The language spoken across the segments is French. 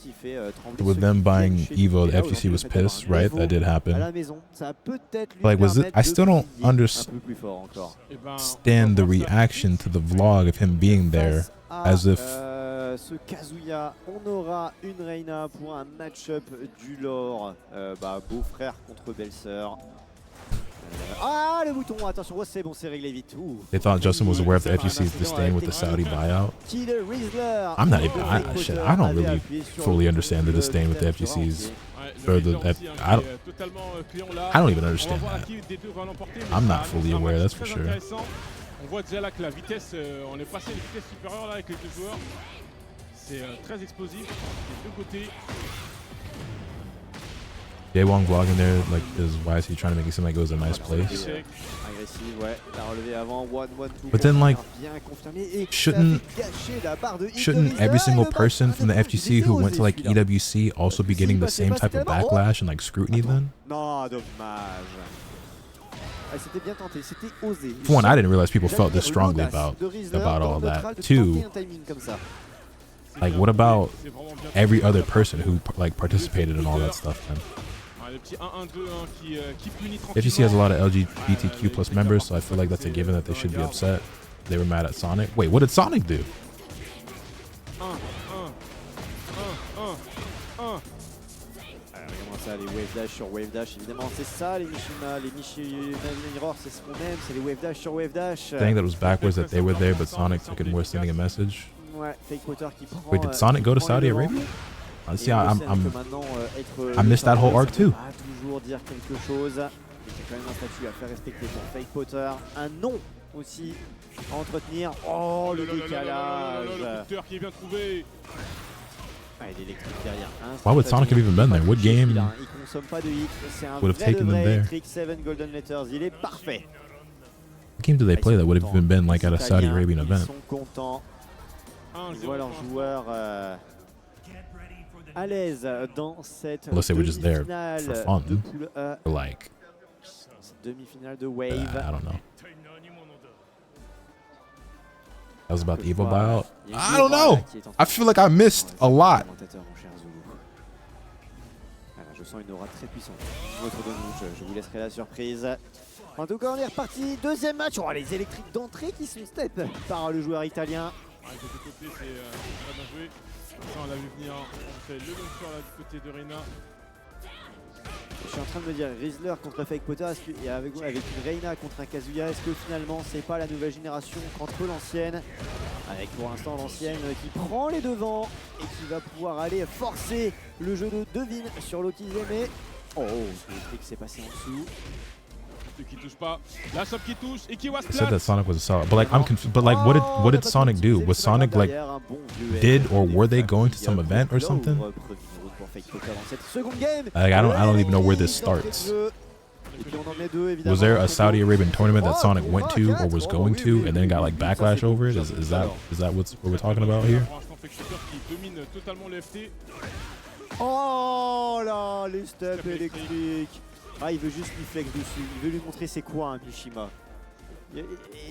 qui fait trembler With ceux them qui buying viennent chez Evo, lui. the Et là, FGC was aujourd'hui, le fait d'avoir pissed, un right? Evo That did à happen. la maison, ça va peut-être lui Like, was it? permettre I de still don't briller un understand peu plus fort encore. the reaction to the vlog of him being there, Face à, as if ce Kazuya, on aura une Reina pour un match-up du lore. Beau-frère contre belle-sœur. Ah, le bouton, attention, oh, c'est bon, c'est réglé vite. Ouh. they thought Justin was aware of the FGC's disdain with the Saudi buyout. Killer Rizzler. I'm not even. I don't really fully understand the disdain with the FGC's. Or the, I don't even understand that. I'm not fully aware, that's for sure. On voit déjà là que la vitesse, on est passé à une vitesse supérieure là avec les deux joueurs. C'est très explosif des deux côtés. Daewon vlogging there, like, why is he trying to make it seem like it was a nice place? Agressive, ouais, la relevé avant, 1-1-2. But then, like, bien confirmé et shouldn't every single person from the FGC who went to like EWC also be getting the same type of backlash and like scrutiny then? Non, dommage. C'était bien tenté, c'était osé. For one, I didn't realize people felt this strongly about all that. Two, like, what about every other person who like participated in all that stuff then? FGC has a lot of LGBTQ plus members, so I feel like that's a given that they should be upset. They were mad at Sonic. Wait, what did Sonic do? Ça, les wave dash sur wave dash, évidemment, c'est ça les Mishima, les Mirror, c'est ce qu'on aime, c'est les wave dash sur wave dash. Saying that it was backwards that they were there, but Sonic took it more sending a message. Ouais, Fake Potter qui prend. Wait, did Sonic go to Saudi Arabia? See, I missed that whole arc too. Toujours dire quelque chose. Il y a quand même un statut à faire respecter pour Fake Potter, un nom aussi à entretenir. Oh, le décalage. Le qui est bien trouvé. Why would Sonic have even been there? What game would have taken them there? What game do they play that would have even been like at a Saudi Arabian event? Unless they were just there for fun, or like, I don't know. That was about the Evo buyout? I don't know. I feel like I missed a lot. Je sens une aura très puissante. Je vous laisserai la surprise. En tout cas, on est reparti. Deuxième match. Oh, les électriques d'entrée qui sont step par le joueur italien. De ce côté, c'est très bien joué. Ça, on l'a vu venir. On fait le launcher là du côté de Reina. Je suis en train de me dire Rizzler contre Fake Potter, et avec une Reina contre un Kazuya, est-ce que finalement c'est pas la nouvelle génération contre l'ancienne, avec pour l'instant l'ancienne qui prend les devants et qui va pouvoir aller forcer le jeu de Devine sur l'autisé, mais oh, le truc s'est passé en dessous. Qui touche pas, la shop qui touche et qui was I said that Sonic was a solid, but like I'm confused. But like, what did Sonic do? Was Sonic like were they going to some event or something? Like, I don't even know where this starts. Was there a Saudi Arabian tournament that Sonic went to or was going to and then got like backlash over it? Is that what we're talking about here? Oh là, les steps électriques. Ah, il veut juste lui flex dessus, il veut lui montrer c'est quoi un Mishima. Et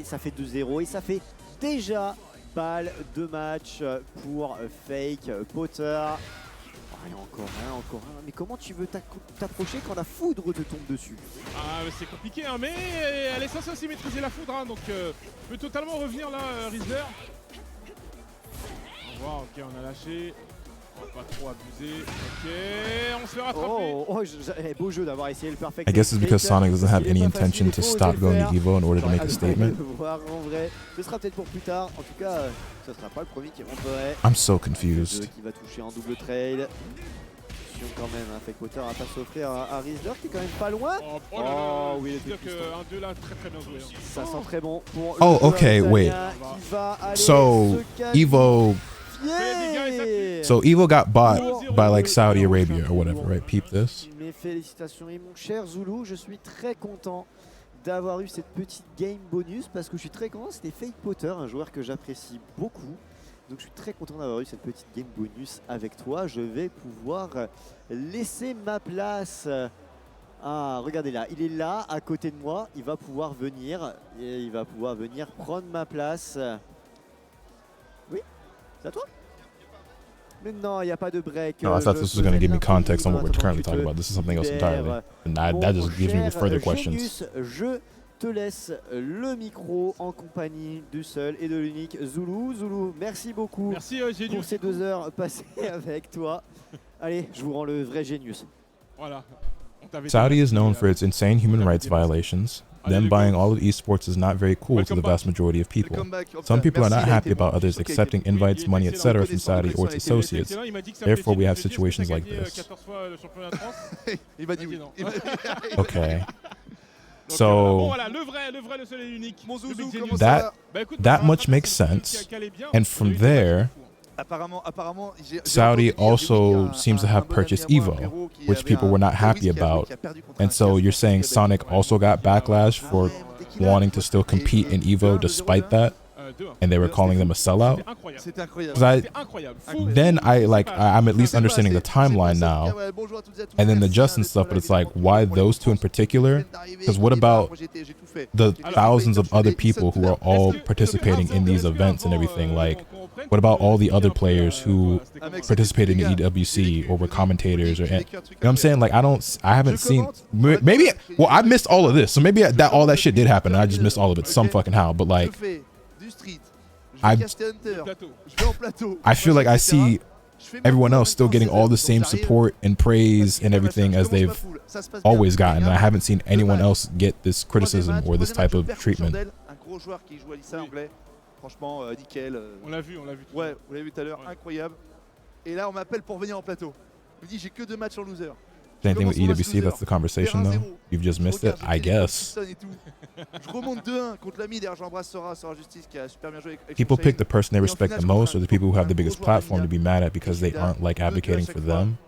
ça fait 2-0 et ça fait déjà balle de match pour Fake Potter. Encore un. Mais comment tu veux t'approcher quand la foudre te tombe dessus? Ah, c'est compliqué, hein, mais elle est censée aussi maîtriser la foudre, hein, donc peut totalement revenir là, Rizzler. On va voir, ok, on a lâché. On va pas trop abuser. Ok, on se fait rattraper. Beau jeu d'avoir essayé le perfect. I guess it's because Sonic doesn't have any intention to stop going to Evo in order to make a statement. En vrai, ce sera peut-être pour plus tard. En tout cas, ce sera pas le premier qui rentrerait. I'm so confused. Qui va toucher en double trail. Quand même, hein, Fake Potter à pas s'offrir à Rizzler qui est quand même pas loin. Oh oui, c'est-à-dire que 1-2 là, très bien joué. Hein. Ça sent très bon pour oh, okay, wait. So, Evo... So Evo got bought by like Saudi Arabia or whatever, right? Peep this. Mes félicitations et mon cher Zulu, je suis très content d'avoir eu cette petite game bonus parce que je suis très content. C'était Fake Potter, un joueur que j'apprécie beaucoup. Donc je suis très content d'avoir eu cette petite game bonus avec toi. Je vais pouvoir laisser ma place. Ah, regardez là, il est là à côté de moi. Il va pouvoir venir prendre ma place. Oui, c'est à toi? Mais non, il n'y a pas de break. No, I thought this was going to give me context on what we're currently talking about. This is something else entirely. And that just gives me further questions. Genius, je te laisse le micro en compagnie du seul et de l'unique Zoulou. Zoulou, merci beaucoup pour ces 2 heures passées avec toi. Allez, je vous rends le vrai Genius. Voilà. Saudi is known for its insane human rights violations. Them buying all of esports is not very cool to the vast majority of people. Some people are not happy about others accepting invites, money, etc. from Saudi or its associates. Therefore, we have situations like this. Okay. So that much makes sense, and from there, Saudi also seems to have purchased Evo, which people were not happy about. And so you're saying Sonic also got backlash for wanting to still compete in Evo despite that? And they were calling them a sellout? I'm at least understanding the timeline now. And then the Justin stuff, but it's like, why those two in particular? Because what about the thousands of other people who are all participating in these events and everything? Like, what about all the other players who participated in EWC or were commentators? Or, you know what I'm saying? Like, I haven't seen, maybe, well, I missed all of this. So maybe all that shit did happen and I just missed all of it some fucking how. But like, I feel like I see everyone else still getting all the same support and praise and everything as they've always gotten. And I haven't seen anyone else get this criticism or this type of treatment. Franchement, nickel. On l'a vu. Ouais, vous l'avez vu tout à l'heure, incroyable. Et là, on m'appelle pour venir en plateau. Il me dit, j'ai que 2 matchs en loser. Same thing with EWC, that's the conversation though. You've just missed it, I guess. Je remonte 2-1 contre l'ami, d'ailleurs j'embrasse Sora Justice qui a super bien joué avec people pick the person they respect the most or the people who have the biggest platform to be mad at because they aren't like advocating for them.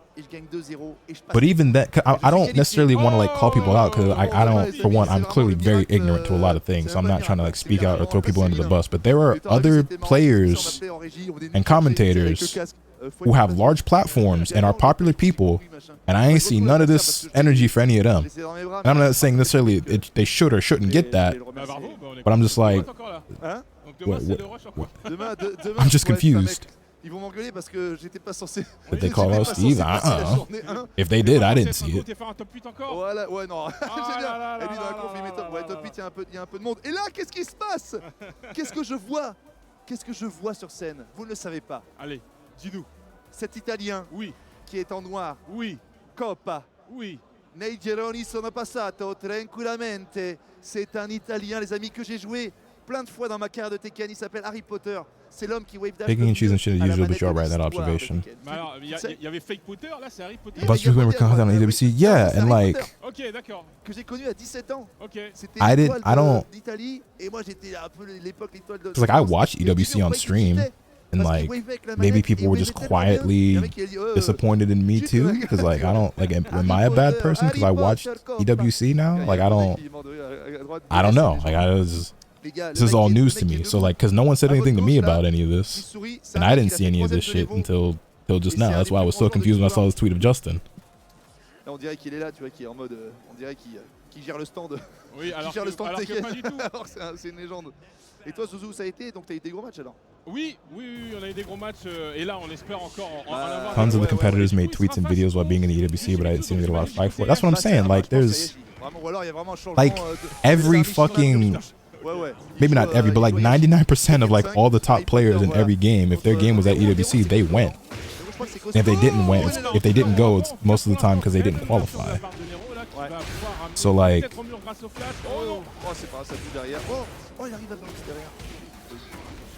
But even that, I don't necessarily want to like call people out because I don't, for one, I'm clearly very ignorant to a lot of things. So I'm not trying to like speak out or throw people under the bus. But there are other players and commentators who have large platforms and are popular people, and I ain't seen none of this energy for any of them. And I'm not saying necessarily they should or shouldn't get that, but I'm just like, I'm just confused. Ils vont m'engueuler parce que j'étais pas censé. Did they call out Steve? If they did, I didn't see it. Voilà, ouais, non. C'est bien. Et lui dans la conf, il met top. Ouais, top 8, il y a un peu de monde. Et là, qu'est-ce qui se passe? Qu'est-ce que je vois? Qu'est-ce que je vois sur scène? Vous ne le savez pas. Allez, dis-nous. Cet Italien. Oui. Qui est en noir. Oui. Coppa. Oui. Nei gironi sono passato tranquillamente. C'est un Italien, les amis, que j'ai joué plein de fois dans ma carrière de Tekken. Il s'appelle Harry Potter. C'est l'homme qui wave dash. Picking and choosing shit is usual, but you're right, that observation. Alors, il y avait Fake Potter, là, c'est Harry Potter. A bunch of people were calling on EWC, yeah, and like. Ok, d'accord. Que j'ai connu à 17 ans. Ok. C'était l'étoile d'Italie, et moi j'étais un peu l'époque l'étoile de. It's like I watched EWC on stream, and like maybe people were just quietly disappointed in me too, because like I don't like, am I a bad person because I watched EWC now? Like I don't know. Like this is all news to me. So like, because no one said anything to me about any of this, and I didn't see any of this shit until just now. That's why I was so confused when I saw this tweet of Justin. Là, on dirait qu'il est là, tu vois, qui est en mode, on dirait qu'il gère le stand. Oui, alors gère le stand que pas du tout. Alors c'est une légende. Et toi, Zouzou, ça a été, donc t'as eu des gros matchs alors? Oui, on a eu des gros matchs, et là, on espère encore en avoir. Tons of the competitors made tweets and videos while being in the EWC, but I didn't see them get a lot of fight for it. That's what I'm saying. Like, there's like every fucking. Maybe not every, but like 99% of like all the top players in every game, if their game was at EWC, they went. And if they didn't win, if they didn't go, it's most of the time because they didn't qualify. So like.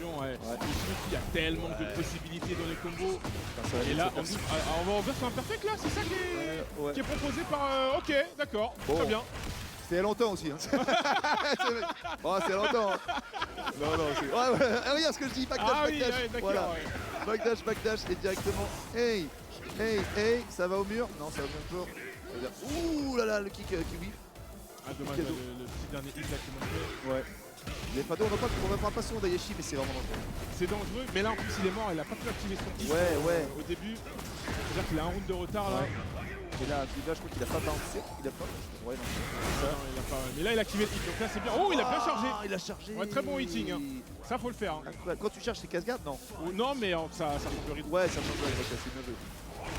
Il y a tellement de possibilités dans les combos. Et là, on va revenir sur un perfect là, c'est ça qui est proposé par. Ok, d'accord, très bien. C'était longtemps aussi. Hein. Oh, c'est longtemps. Hein. Non, c'est. Regarde ce que je dis, backdash, backdash. Voilà. Backdash, et directement. Hey, ça va au mur? Non, ça va au mur. Ouh là là, le kick qui whiff. Ah, dommage, le petit dernier hit là qui manquait. Ouais. Il est pas d'eau, on va pas son d'Ayeshi, mais c'est vraiment dangereux. C'est dangereux, mais là en plus il est mort, il a pas pu activer son hit au début. C'est-à-dire qu'il a un round de retard là. Et là, je crois qu'il a pas bouncé. Il a pas. Ouais, non. Ça, il a pas... Mais là, il a activé le hit. Donc là, c'est bien. Oh, il a bien chargé. Il a chargé. Ouais, très bon hitting. Hein. Ça, faut le faire. Hein. Quand tu charges, c'est casse-garde, non? Non, mais ça change le rythme. Ouais, ça change le rythme. C'est bien joué.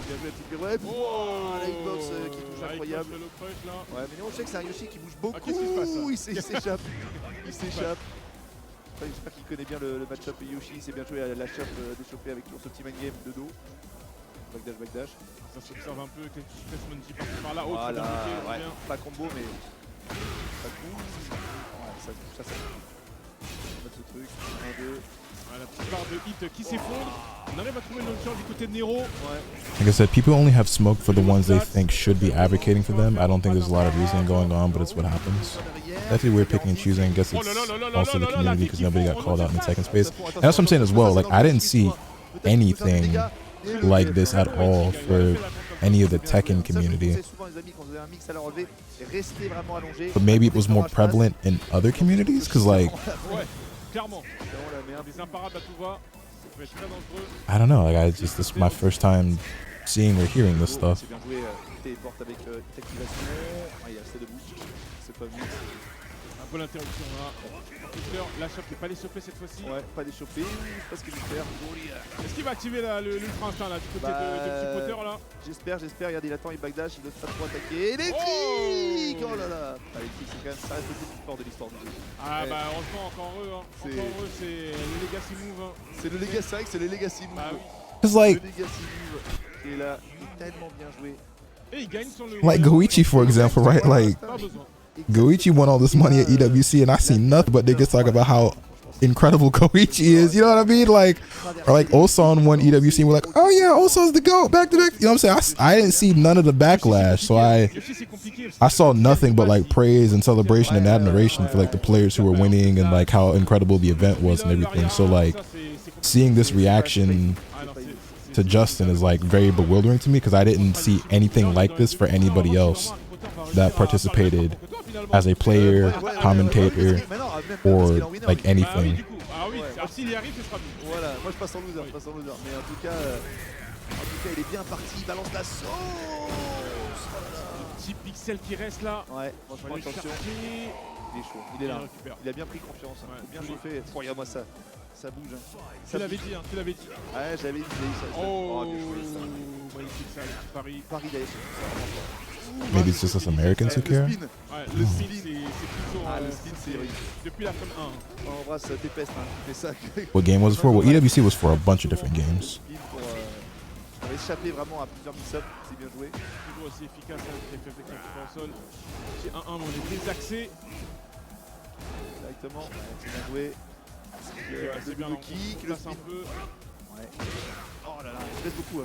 Bien joué, la petite pirouette. Oh, la hitbox qui touche incroyable. Le crush, là. Ouais, mais nous, on sait que c'est un Yoshi qui bouge beaucoup. Qu'est-ce qui se passe, il s'échappe. Il s'échappe. J'espère qu'il connaît bien le match-up Yoshi. C'est bien joué à la chape d'échopper avec toujours ce petit man game de dos. Backdash, backdash. Ça s'observe un peu avec les Freshman par par là. Oh, voilà, ouais. Pas combo, mais pas cool. Ouais, ça touche, ça touche. On va mettre ce truc. 1, 2. La petite barre de hit qui s'effondre. On arrive à trouver le launcher du côté de Nero. Ouais. Like I said, people only have smoke for the ones they think should be advocating for them. I don't think there's a lot of reasoning going on, but it's what happens. Definitely weird picking and choosing. I guess it's also the community because nobody got called out in the second space. And that's what I'm saying as well. Like, I didn't see anything like this at all for any of the Tekken community. But maybe it was more prevalent in other communities because, like, I don't know. Like, this is my first time seeing or hearing this stuff. Un peu l'interruption là. La chope n'est pas l'échoppée cette fois-ci. Ouais, pas l'échoppée. Je sais pas ce qu'il va faire. Est-ce qu'il va activer l'ultra instinct là du côté de Petit Potter là? J'espère. Regardez, il attend, il backdash, il n'ose pas trop attaquer. Électrique! Oh là là! L'électrique, c'est quand même ça reste le plus fort de l'histoire du jeu. Ah bah heureusement, encore heureux. Hein. Encore heureux, c'est le Legacy Move. Hein. C'est le Legacy, c'est vrai que c'est le Legacy Move. Bah oui. It's like, le Legacy Move qui est là, il est tellement bien joué. Et il gagne sur le. like Goichi, for example, right? Like, Goichi won all this money at EWC, and I see nothing but niggas talk about how incredible Goichi is. You know what I mean? Like, or like Osan won EWC, and we're like, oh yeah, Osan's the GOAT, back to back. You know what I'm saying? I didn't see none of the backlash, so I saw nothing but like praise and celebration and admiration for like the players who were winning and like how incredible the event was and everything. So like, seeing this reaction to Justin is like very bewildering to me because I didn't see anything like this for anybody else that participated as a player, commentator, or like anything. Voilà, moi je passe en loser, mais en tout cas, il est bien parti, il balance la sauce. Le petit pixel qui reste là. Ouais, franchement attention. Il est chaud, il est là. Il a bien pris confiance, bien chauffé. Regarde-moi ça. Ça bouge. Tu l'avais dit, hein, tu l'avais dit. Ouais, j'avais dit. Oh, magnifique ça, Paris. Paris d'ailleurs. Maybe it's just us Americans who care. Ouais, le spin, c'est plutôt. Le spin, c'est depuis la fin 1. On embrasse tes pestes, hein, tu fais ça. What game was it for? Well, EWC was for a bunch of different games. Pour échapper vraiment à plusieurs mix-ups, c'est bien joué. Toujours aussi efficace avec les FF au sol. C'est 1-1, mais on est désaxé. Directement, c'est bien joué. C'est bien le kick, le un peu. Ouais. Oh là là, il baisse beaucoup.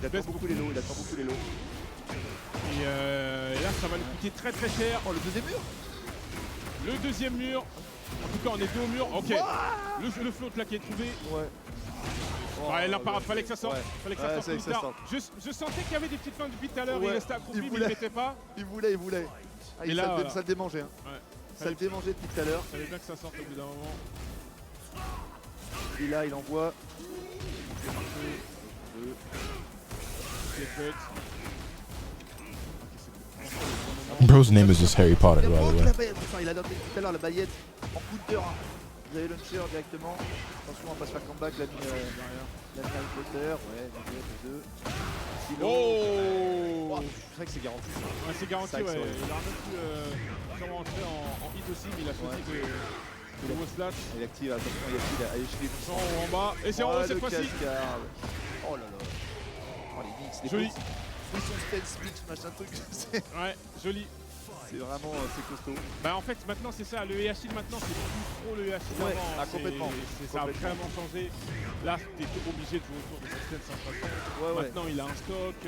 Il attend beaucoup les lots, Et là, ça va lui coûter très très cher. Oh, le deuxième mur. Le deuxième mur. En tout cas, on est deux au mur. Ok. Le float là qui est trouvé. Ouais. Ouais, l'imparable, fallait que ça sorte. Fallait que ça sorte plus tard. Je sentais qu'il y avait des petites fins depuis tout à l'heure. Il restait accroupi, mais il ne mettait pas. Il voulait. Ah, et là, ça le démangeait. Hein. Ouais. Ça le démangeait depuis tout à l'heure. Il fallait bien que ça sorte au bout d'un moment. Et là, il envoie. Bro's name is just Harry Potter, by the way. Il a noté tout à l'heure la baguette en counter. Vous avez launcher directement. Attention, on va pas se faire comeback. La mis Harry Potter. Ouais, deux. Oh, c'est vrai que c'est garanti. Ouais, c'est garanti, ouais. Il a même pu sûrement rentrer en hit aussi, mais il a choisi de haut slash. Il active, attention, il a échoué en bas. Et c'est en haut cette fois-ci. Oh là là. Oh les mix, les joli. Position stance mix, machin truc. Ouais, joli. C'est vraiment costaud. Bah en fait maintenant c'est ça, le EHL maintenant c'est plus trop le EHL d'avant. Complètement. Ça a vraiment changé. Là t'es obligé de jouer autour de cette scène sans façon. Maintenant il a un stock.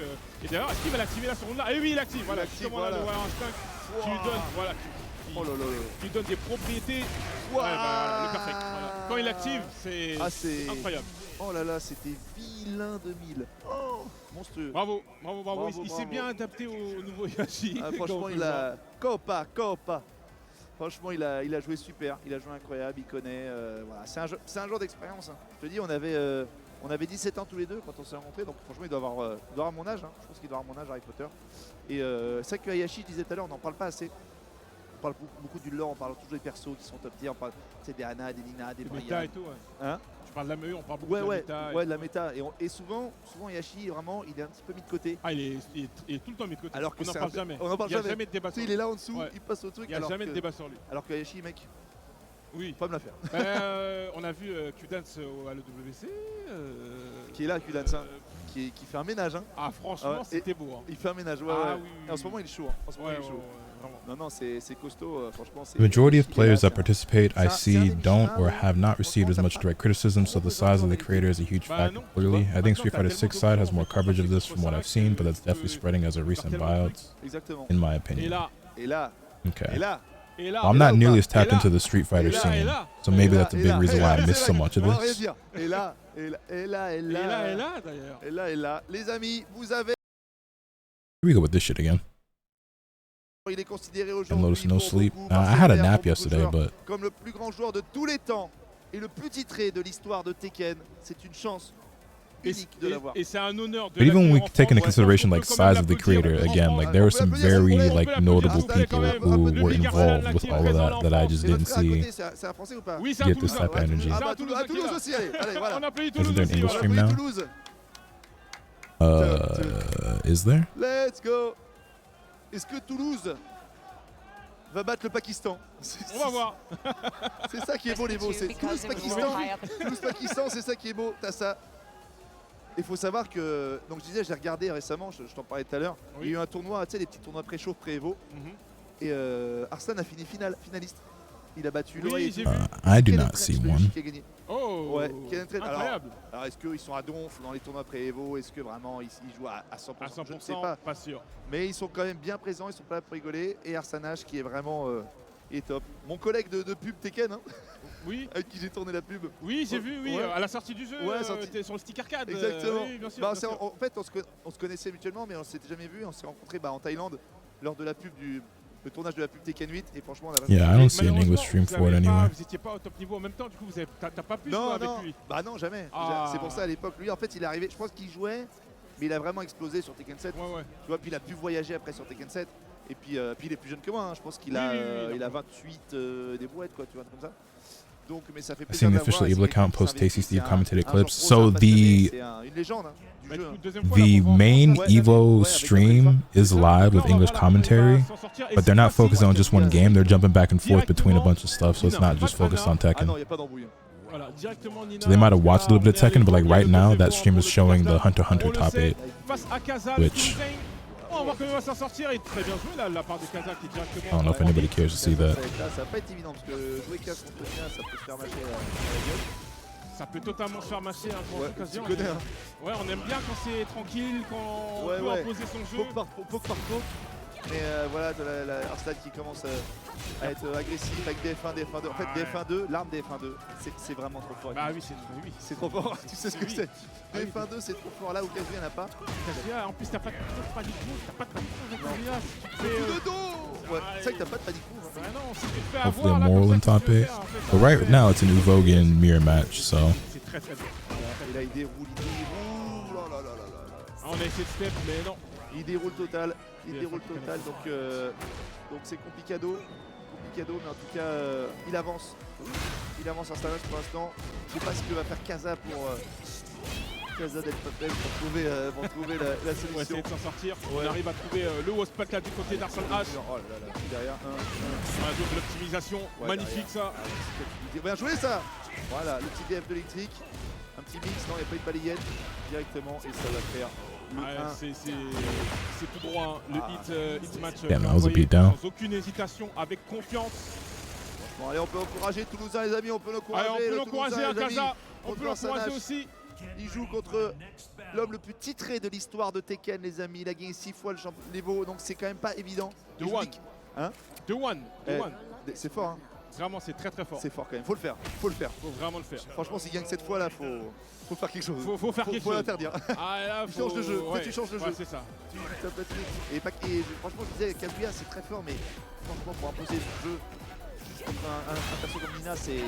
Et d'ailleurs est-ce qu'il va l'activer là ce round là? Et oui il active, voilà, justement là le Warrior Instinct. Tu lui donnes, voilà, tu lui donnes des propriétés. Le perfect. Voilà. Quand il active, c'est incroyable. Oh là là, c'était vilain 2000. Oh, monstrueux. Bravo. Il s'est bien adapté au nouveau Yashi. Franchement, il a... Copa. Franchement, il a joué super. Il a joué incroyable, il connaît. Voilà. C'est un jour d'expérience. Hein. Je te dis, on avait On avait 17 ans tous les deux quand on s'est rencontrés, donc franchement il doit avoir mon âge, hein. Je pense qu'il doit avoir mon âge Harry Potter. Et c'est vrai que Hayashi, je disais tout à l'heure, on n'en parle pas assez. On parle beaucoup du lore, on parle toujours des persos qui sont top tier, on parle des Anna, des Nina, des Brian. Méta et tout, ouais. Hein? Tu parles de la MEU, on parle beaucoup de la méta. Ouais, de la méta. Et souvent Hayashi, vraiment, il est un petit peu mis de côté. Ah, il est tout le temps mis de côté. Alors que on n'en parle jamais. On n'en parle jamais. Il n'y a jamais de débat sur lui. Il est là en dessous, il passe au truc. Il n'y a jamais de débat sur lui. Alors que Hayashi, mec, oui. Pas me la faire. On a vu Q-Dance à l'EWC. Qui est là, Q-Dance, qui fait un ménage. Hein. Ah, franchement, c'était beau. Hein. Il fait un ménage, ouais. Ah, ouais. Oui. En ce moment, il est chaud. En ce moment, il est chaud. Non, c'est costaud, franchement. The majority of players that participate I see don't or have not received as much direct criticism, so the size of the creator is a huge factor. Clearly, I think Street Fighter 6 side has more coverage of this from what I've seen, but that's definitely spreading as of recent buyouts, in my opinion. Okay. Well, I'm not nearly as tapped into the Street Fighter scene, so maybe that's a big reason why I missed so much of this. Et là, les amis, vous avez. Here we go with this shit again. Il est considéré And Lotus no sleep. I had a nap yesterday, but comme le plus grand joueur de tous les temps et le plus titré de l'histoire de Tekken, c'est une chance unique de l'avoir. Et c'est un honneur de. But even when we take into consideration like size of the creator, again, like there were some very like notable people who were involved with all of that I just didn't see C'est un Français ou pas? Oui, c'est un get this type of energy. Ah bah à Toulouse aussi, allez, voilà. On applaudit Toulouse. Isn't there an English stream now? Is there? Let's go. Est-ce que Toulouse va battre le Pakistan? On va voir. C'est ça qui est beau, les beaux. C'est Toulouse-Pakistan. Toulouse-Pakistan, c'est ça qui est beau. T'as ça. Il faut savoir que, donc je disais, j'ai regardé récemment, je t'en parlais tout à l'heure, il y a eu un tournoi, tu sais, les petits tournois pré-chauffe, pré-Evo, et Arslan a fini finaliste. Il a battu Loïc. Oui, j'ai vu. I do not see one. Qui a gagné. Oh, ouais, incroyable. Alors est-ce qu'ils sont à donf dans les tournois pré-Evo? Est-ce que vraiment ils jouent à 100%? À 100%, je ne sais pas sûr. Mais ils sont quand même bien présents, ils sont pas là pour rigoler. Et Arsanage qui est vraiment est top. Mon collègue de pub Tekken, hein, oui. avec qui j'ai tourné la pub. Oui, j'ai vu, oui, à la sortie du jeu, t'es sur le stick arcade. Exactement. Oui, bien sûr, bien sûr. En fait, on se connaissait mutuellement, mais on s'était jamais vu. On s'est rencontrés en Thaïlande lors de la pub le tournage de la pub Tekken 8 et franchement on a Yeah, I don't see an English stream for it anyway. Vous étiez pas au top niveau en même temps, du coup t'as pas pu jouer avec lui. Bah non, jamais. C'est pour ça à l'époque, lui en fait il est arrivé, je pense qu'il jouait, mais il a vraiment explosé sur Tekken 7. Ouais. Tu vois, puis il a pu voyager après sur Tekken 7 et puis il est plus jeune que moi, hein. Je pense qu'il a, il a 28 des brouettes quoi, tu vois, comme ça. Donc, mais ça fait plaisir. Seeing the official Evil account post Tasty Steve commentated clips. So the main Evo stream is live with English commentary, but they're not focused on just one game. They're jumping back and forth between a bunch of stuff, so it's not just focused on Tekken. So they might have watched a little bit of Tekken, but like right now, that stream is showing the Hunter x Hunter top 8, which on va voir comment il va s'en sortir et très bien joué là, la part de Kaza qui est directement. I don't know if anybody cares to see that. Ça va pas être évident parce que jouer Kaz contre Nina, ça peut se faire mâcher la gueule. Ça peut totalement se faire mâcher pour l'occasion. Tu connais, hein. Ouais, on aime bien quand c'est tranquille, quand on peut imposer son jeu. Poke par poke. Mais voilà, la Arslan qui commence à être agressif avec DF1, DF1-2. En fait, DF1-2, l'arme DF1-2, c'est vraiment trop fort. Bah oui, c'est trop fort. Tu sais ce que c'est. DF1-2, c'est trop fort. Là où Kazuya n'a pas. Kazuya, en plus, t'as pas de panique move, t'as pas de panique move avec Kazuya. C'est de dos. Ouais, c'est vrai que t'as pas de panique move. Bah non, si tu te fais Hopefully avoir. a Moral in top 8. But right now, it's an Uvogan mirror match, so. C'est très très bien. Et là, il déroule. On a essayé de step, mais non. Il déroule total, donc c'est complicado, mais en tout cas il avance à Stanas pour l'instant. Je sais pas ce que va faire Kaza pour Kaza d'être Papel pour trouver la solution. On va essayer de s'en sortir, on arrive à trouver le Waspat là du côté d'Arslan H. Oh là là, derrière un jeu de l'optimisation, magnifique ça. Bien joué ça. Voilà, le petit DF de l'électrique, un petit mix, non il n'y a pas eu de balayette directement et ça va faire. C'est tout droit, hein. Le hit match sans aucune hésitation, avec confiance. Bon, allez, on peut encourager Toulousain les amis, on peut l'encourager. On peut l'encourager à Kaza, on peut l'encourager aussi. Il joue contre l'homme le plus titré de l'histoire de Tekken les amis, il a gagné 6 fois le champion l'Evo, donc c'est quand même pas évident. The One. C'est fort hein. Vraiment c'est très très fort. C'est fort quand même, faut le faire. Faut vraiment le faire. Franchement s'il gagne cette fois là, faut faire quelque chose. Faut faire quelque chose. Faut l'interdire. Ah là, tu changes de jeu, tu changes de jeu. C'est ça. Et franchement je disais Kazuya c'est très fort mais franchement pour imposer son jeu contre un perso comme Nina c'est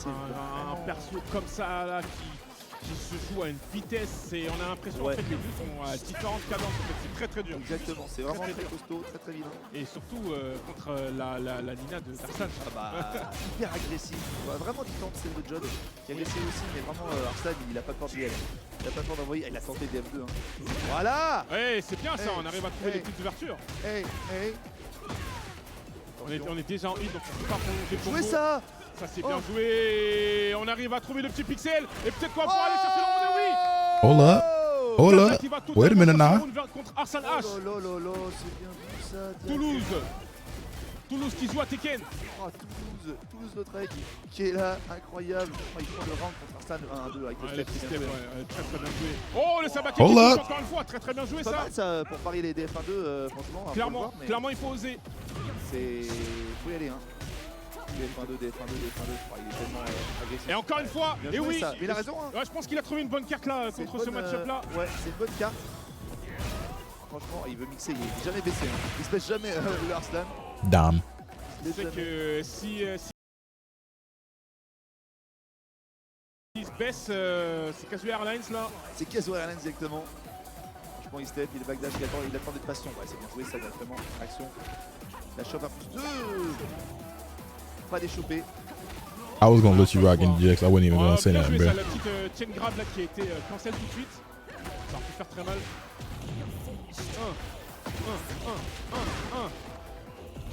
un perso comme ça là qui se joue à une vitesse et on a l'impression en fait les deux sont à différentes cadences. En fait, c'est très dur. Exactement, c'est vraiment très costaud, très vilain. Et surtout contre la Nina de Arslan. Ah bah, hyper agressif. Vraiment différente celle de John qui a agressé aussi, mais vraiment Arslan il a pas peur d'y aller. Il a pas peur d'envoyer, il a tenté des F2. Hein. Voilà. Ouais, c'est bien ça, on arrive à trouver les petites ouvertures. On est déjà en hit, donc on peut pas prolonger pour jouer ça. Ça c'est bien joué. On arrive à trouver le petit pixel. Et peut-être qu'on va pouvoir aller chercher le round. Hold up. Hold up. Wait a minute now. Contre Arslan H. Oh, c'est bien vu ça. Toulouse qui joue à Tekken. Oh, Toulouse Lautrec qui est là, incroyable. Oh, il prend le round contre Arslan 1-2 avec le step. Très bien joué. Oh, le Sabaki qui touche encore une fois. Très bien joué ça. C'est pas mal ça pour parier les DF1-2, franchement. Clairement, il faut oser. Faut y aller. Hein. DF1-2, il est tellement agressif. Et encore une fois, et oui, ça. Mais il a raison. Hein. Ouais, je pense qu'il a trouvé une bonne carte là contre ce match-up là. Ouais, c'est une bonne carte. Franchement, il veut mixer, il est jamais baissé. Hein. Il se baisse jamais le Arslan. Damn. Je sais que si il se baisse, c'est Kazuya Airlines là. C'est Kazuya Airlines exactement. Franchement, il step, il est backdash, il attend des passions. Ouais, c'est bien joué ça directement. Action. La chope à plus 2. Pas d'échopper. I was gonna let you rock in GX. I wasn't even gonna say that, bro. La petite chain grab là qui a été cancel tout de suite. Ça aurait pu faire très mal.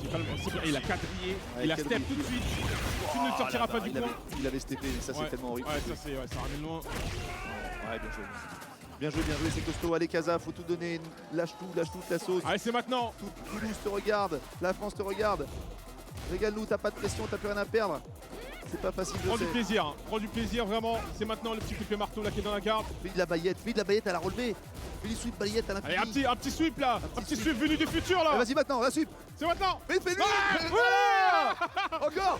1. Il a quadrillé, il a step tout de suite. Tu ne sortiras pas du coin. Il avait steppé, mais ça c'est tellement horrible. Ouais, ça ramène loin. Ouais, bien joué. Bien joué, c'est costaud. Allez, Kaza, faut tout donner. Lâche toute la sauce. Allez, c'est maintenant. Toulouse te regarde, la France te regarde. Régale-nous, t'as pas de pression, t'as plus rien à perdre. C'est pas facile de prends du plaisir, vraiment. C'est maintenant le petit coup de marteau là qui est dans la garde. Fais de la baillette à la relevée. Fais du sweep baillette à l'infini. Allez, un petit sweep là. Un petit sweep venu du futur là. Vas-y maintenant, la sweep. C'est maintenant. Fais-lui. Encore.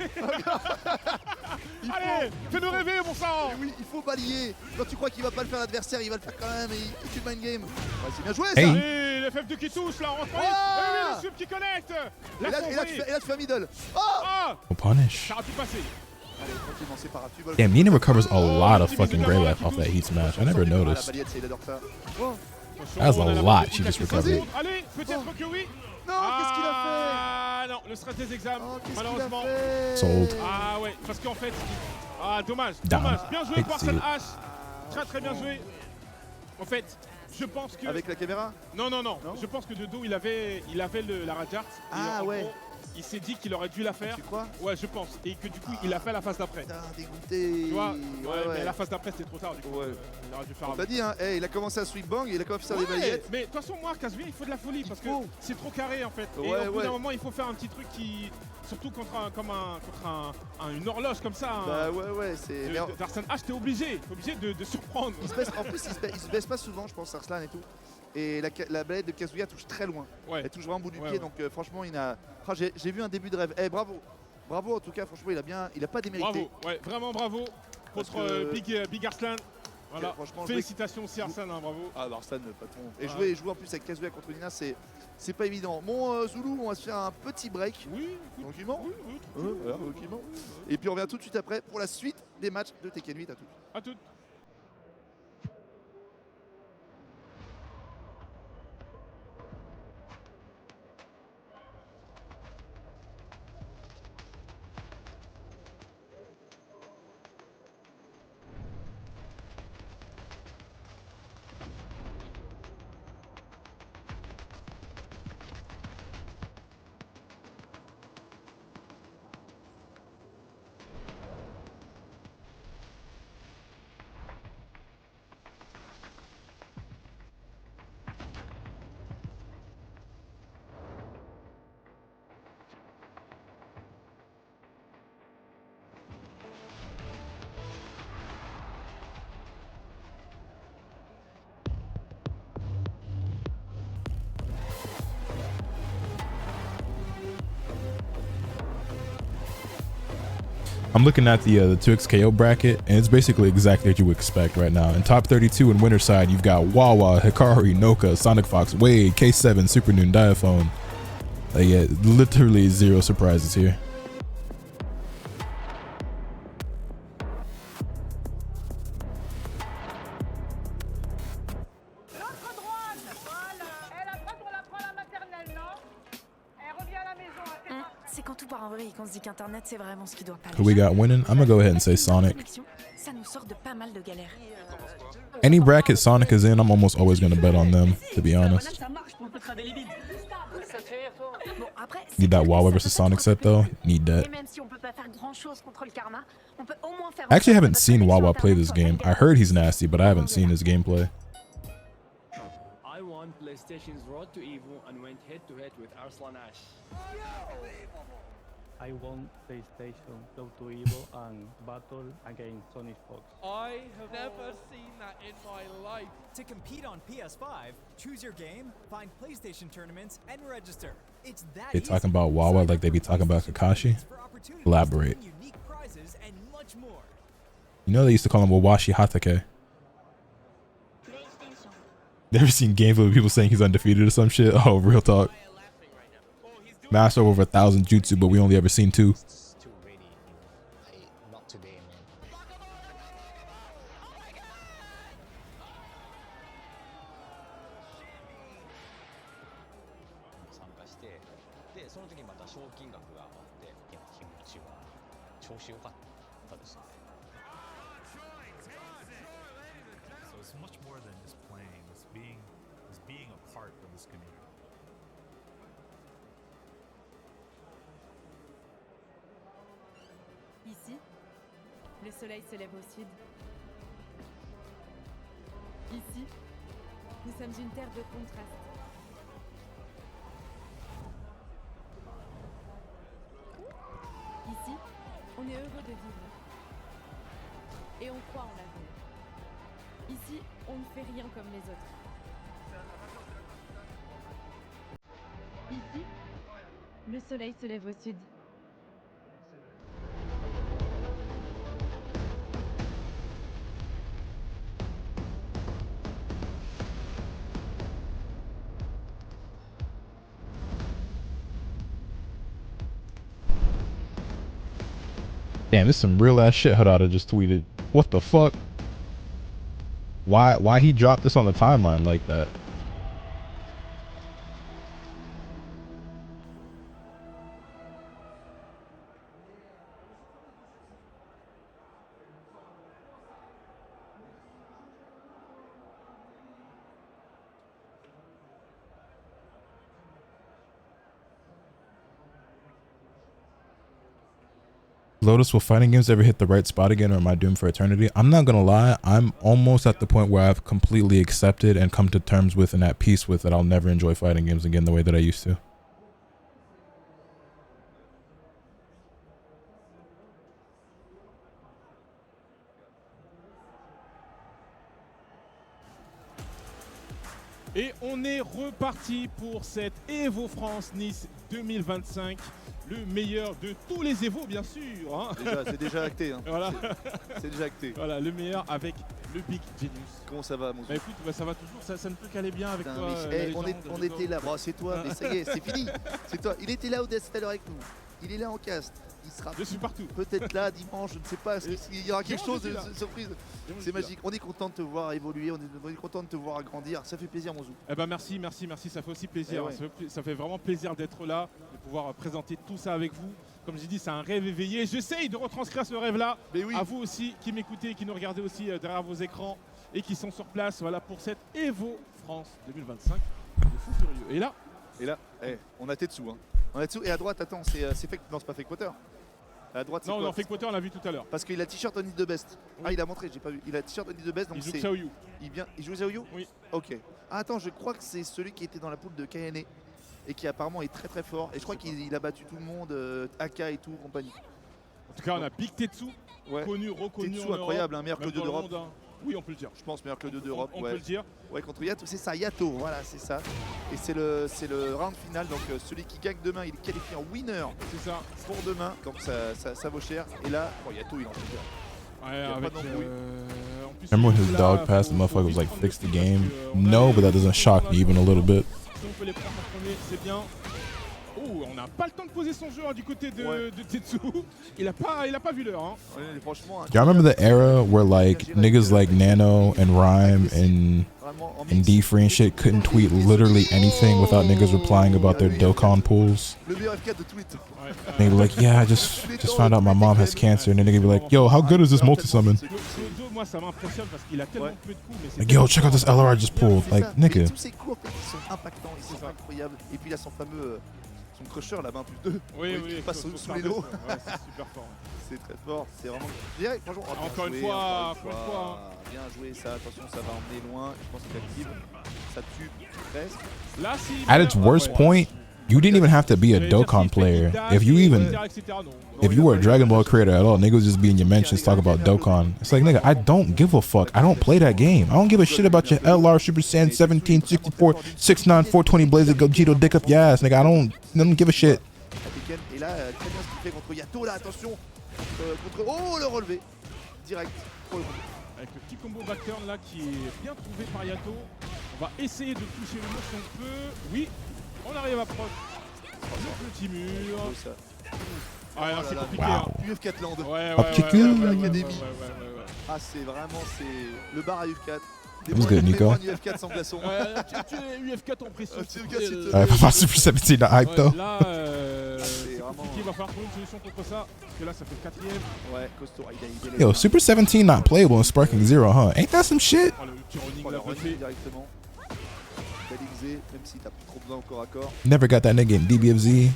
Allez, fais-nous rêver mon sang. Oui, il faut balayer. Quand tu crois qu'il va pas le faire l'adversaire, il va le faire quand même. Et tu mind game. Ouais, c'est bien joué ça. Allez, le FF2 qui touche là. Et oui, le sweep qui connecte. Et là, tu fais un middle. Oh, punish. Ça a pu passer. Allez, tranquillement, c'est pas grave. Damn, Nina recovers a lot of fucking Grey Life off that heat smash. I never noticed. That's a lot she just recovered. Allez, peut-être que oui. Non, qu'est-ce qu'il a fait? Ah non, le stress des examens, malheureusement. Sold. Ah ouais, parce qu'en fait, dommage. Damn. Bien joué par Arslan H. Très bien joué. En fait, je pense que... Avec la caméra? Non. Je pense que de dos, il avait la Radiart. Ah ouais. Gros, il s'est dit qu'il aurait dû la faire. Tu crois? Ouais, je pense. Et que du coup, il a fait la phase d'après. Putain, dégoûté. Tu vois? Ouais, mais la phase d'après, c'était trop tard. Du coup, il aurait dû faire on t'a dit, hein, il a commencé à sweep bang, il a commencé à faire des baillettes. Mais de toute façon, moi, Kazuya, il faut de la folie parce que c'est trop carré en fait. Et au bout d'un moment, il faut faire un petit truc qui. Surtout contre une horloge comme ça. Bah ouais, c'est. D'Arslan H, t'es obligé de surprendre. En plus, il se baisse pas souvent, je pense, Arslan et tout. Et la balayette de Kazuya touche très loin. Ouais. Elle touche vraiment au bout du pied, donc franchement, il a. J'ai vu un début de rêve. Bravo. Bravo en tout cas, franchement, il a pas démérité. Bravo, vraiment bravo contre Big Arslan. Voilà. Franchement, félicitations aussi Arslan, bravo. Ah bah Arslan, patron. Et jouer en plus avec Kazuya contre Nina, c'est pas évident. Bon Zoulou, on va se faire un petit break. Oui, tranquillement. Voilà, tranquillement. Et puis on revient tout de suite après pour la suite des matchs de Tekken 8. À toutes. I'm looking at the 2XKO bracket, and it's basically exactly what you would expect right now. In top 32 in winter side, you've got Wawa, Hikari, Noka, Sonic Fox, Wade, K7, Super Noon, Diaphone. Yeah, literally zero surprises here. C'est quand tout part en vrille qu'on se dit qu'Internet c'est vraiment ce qui doit pas. Who we got winning? I'm gonna go ahead and say Sonic. Ça nous sort de pas mal de galères. Any bracket Sonic is in, I'm almost always gonna bet on them, to be honest. Need that Huawei versus Sonic set though. Need that. I actually haven't seen Huawei play this game. I heard he's nasty, but I haven't seen his gameplay. I won PlayStation's Road to Evo and went head-to-head with Arslan Ash. I won PlayStation Road to Evo and battle against Sonic Fox. I have never seen that in my life. To compete on PS5, choose your game, find PlayStation tournaments, and register. It's that They talking about Huawei like they be talking about Kakashi? Elaborate. Unique prizes and much more. You know they used to call him Wawashi Hatake. Never seen gameplay with people saying he's undefeated or some shit? Oh, real talk. Master over 1,000 jutsu, but we only ever seen 2. Not today, man. 参加して、でその時にまた賞金額が上がって気持ちは調子良かったですね。So it's much more than just playing. It's being a part of this community. Ici, le soleil se lève au sud. Ici, nous sommes une terre de contraste. Ici, on est heureux de vivre. Et on croit en l'avenir. Ici, on ne fait rien comme les autres. Ici, le soleil se lève au sud. Damn, this is some real ass shit Harada just tweeted. What the fuck? Why he dropped this on the timeline like that? Lotus, will fighting games ever hit the right spot again, or am I doomed for eternity? I'm not gonna lie, I'm almost at the point where I've completely accepted and come to terms with and at peace with that I'll never enjoy fighting games again the way that I used to. Et on est reparti pour cette Evo France Nice 2025. Le meilleur de tous les Evo, bien sûr. Hein. C'est déjà acté. Hein. Voilà. C'est déjà acté. Voilà, le meilleur avec le Big Genius. Comment ça va, mon Bah écoute, bah, ça va toujours, ça ne peut qu'aller bien avec putain, toi. On était là, bon, c'est toi, mais ça y est, c'est fini. C'est toi. Il était là au Death Stellar avec nous. Il est là en cast. Il sera je suis partout. Peut-être là dimanche, je ne sais pas. Il y aura quelque chose de surprise. C'est magique. On est content de te voir évoluer, on est content de te voir grandir. Ça fait plaisir, mon Zou. Eh ben merci, ça fait aussi plaisir. Ouais. Ça fait vraiment plaisir d'être là, de pouvoir présenter tout ça avec vous. Comme j'ai dit, c'est un rêve éveillé. J'essaye de retranscrire ce rêve-là à vous aussi qui m'écoutez, qui nous regardez aussi derrière vos écrans et qui sont sur place, voilà, pour cette Evo France 2025 de fou furieux. Et là, on a Tetsu. Hein. On a Tetsu et à droite, attends, c'est fake. Non, c'est pas Fake Potter. À droite, c'est non, Fake Potter, on l'a vu tout à l'heure. Parce qu'il a t-shirt on is the best. Oui. Ah, il a montré, j'ai pas vu. Il a t-shirt on is the best. Donc il joue Xiaoyu. Il joue Xiaoyu. Oui. Ok. Ah, attends, je crois que c'est celui qui était dans la poule de KNA et qui apparemment est très très fort. Et je crois qu'il a battu tout le monde, Aka et tout, compagnie. En tout cas, on a Big Tetsu, connu, reconnu. Tetsu, incroyable, un meilleur que d'Europe. Hein. Oui, on peut le dire. Je pense meilleur que d'Europe. On peut le dire. Ouais, contre Yato, c'est ça, Yato, voilà, c'est ça. Et c'est le round final, donc celui qui gagne demain, il est qualifié en winner. C'est ça. Pour demain, donc ça vaut cher. Et là, Yato, il en fait peur. Ouais, avec, Remember when his dog passed, the motherfucker was like, fix the game? No, but that doesn't shock me even a little bit. Si on peut les prendre en premier, c'est bien. Oh, Oh, on n'a pas le temps de poser son jeu hein, du côté de Tetsu. Il a pas vu l'heure. Hein. Ouais, franchement. Y'all remember the era where like niggas like Nano and Rhyme and D-Free and shit couldn't tweet literally anything without niggas replying about their Dokkan pools? Le meilleur F4 de tous les temps. They be like, yeah, I just found out my mom has cancer, and then they be like, yo, how good is this multi-summon? Moi, ça m'impressionne parce qu'il a tellement peu de coups. Mais Like, yo, check out this LR I just pulled. Like, nigga. Tous ces coups qui sont impactants, ils sont incroyables. Et puis il a son fameux son crusher là-bas, plus 2. Oui, qui passe sous les lots. Ouais, c'est super fort. C'est très fort, c'est vraiment direct. Franchement, encore une fois. Bien joué ça, attention, ça va emmener loin. Je pense qu'il active. Ça tue presque. Là, si At its worst point, you didn't even have to be a Dokkan player. If you were a Dragon Ball creator at all, niggas just be in your mentions talking about Dokkan. It's like, nigga, I don't give a fuck. I don't play that game. I don't give a shit about your LR Super Saiyan 17, 64, 69, 420 Blazer Gogeta dick up your ass, nigga. I don't give a shit. Et là, très bien ce qu'il fait contre Yato, là, attention. Oh, le relevé. Direct. Avec le petit combo backturn là qui est bien trouvé par Yato. On va essayer de toucher le mur si on peut. Oui, on arrive à prendre le petit mur. Ah non, c'est compliqué. Hein. UF4 Land. Ouais. Ah, c'est vraiment le bar à UF4. That was good, Nico. UF4 sans glaçon. Tu es UF4 en pression. For Super 17, not hype though. Là, c'est compliqué. Il va falloir trouver une solution contre ça. Parce que là, ça fait le 4ème. Ouais, costaud. Yo, Super 17 not playable in Sparking Zero, huh? Ain't that some shit? Oh, le petit running là, fait directement. Balisé, même si t'as plus trop besoin encore à corps. Never got that nigga in DBFZ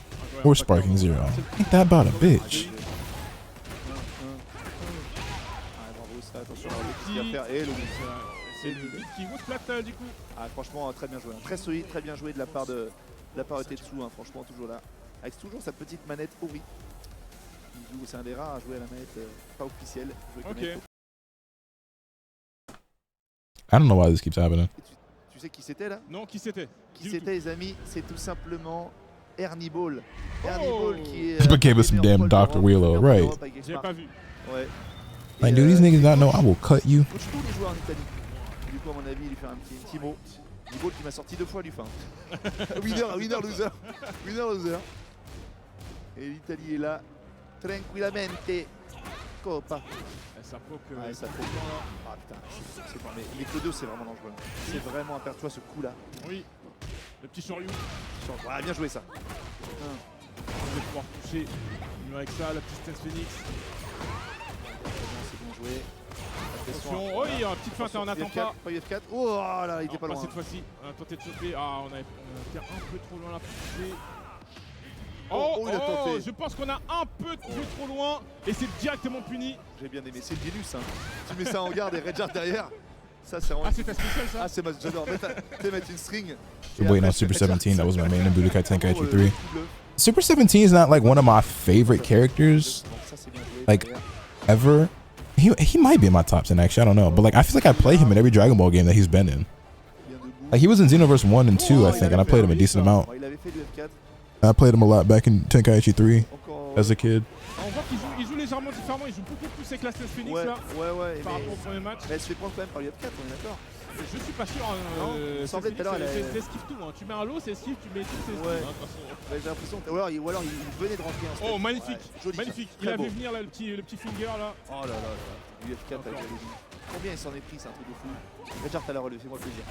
or Sparking Zero. Ain't that about a bitch? Bravo, ça, attention le petit à faire. Et le c'est le qui vous plate du coup. Ah, franchement, très bien joué. Très solide, très bien joué de la part de Tetsu. Hein, franchement, toujours là. Avec toujours sa petite manette Ori. C'est un des rares à jouer à la manette pas officielle. Ok. I don't know why this keeps happening. Tu sais qui c'était là? Non, qui c'était? Qui c'était les amis? C'est tout simplement Ernie Ball. Ernie Ball qui est... People gave us some damn Dr. Wheelo, right? J'ai pas vu. Ouais. Like, do these niggas not know I will cut you? Coach tous les joueurs en Italie. Du coup, à mon avis, il lui fait un petit mot. Ernie Ball qui m'a sorti 2 fois du fin. Winner, loser. Winner, loser. Et l'Italie est là. Tranquillamente. Copa. Ça poke. Ça poke. Ah putain, c'est bon. Mais les Clodo, c'est vraiment dangereux. C'est vraiment à perdre. Tu vois ce coup là. Oui. Le petit Shoryu. Ah, bien joué ça. On va pouvoir toucher mieux avec ça, la petite Stance Phoenix. C'est bien joué. Attention. Oh, il y a une petite feinte, on n'attend pas. Pas UF4. Oh là, il était pas loin. Cette fois-ci, on a tenté de choper. Ah, on a été un peu trop loin là pour toucher. Oh, il a tenté. Je pense qu'on a un peu trop loin et c'est directement puni. J'ai bien aimé, c'est le Vénus. Hein. Tu mets ça en garde et Redjar derrière. Ça, c'est c'est ta spéciale ça? Ah, c'est j'adore. Mettre une string. Waiting on Super 17, that was my main in Budokai Tenkaichi 3. Super 17 is not like one of my favorite characters, like, ever. He might be in my top 10 actually, I don't know. But like, I feel like I play him in every Dragon Ball game that he's been in. Like, he was in Xenoverse 1 and 2, I think, and I played him a decent amount. I played him a lot back in Tenkaichi 3 as a kid. On voit qu'il joue légèrement différemment, il joue beaucoup plus avec la Stance Phoenix là. Ouais. Par rapport au premier match. Mais elle se fait prendre quand même par UF4, on est d'accord. Je suis pas sûr. Il semblait tout à l'heure. C'est esquive tout. Hein. Tu mets un lot, c'est esquive, tu mets tout, c'est esquive. Ouais. J'ai l'impression. Ou alors il venait de rentrer un step. Oh, magnifique. Joli, magnifique. Il a vu venir là, le petit finger là. Oh là là. UF4 avec la légende. Combien il s'en est pris, c'est un truc de fou. Redjar, t'as la relevé, fais-moi plaisir.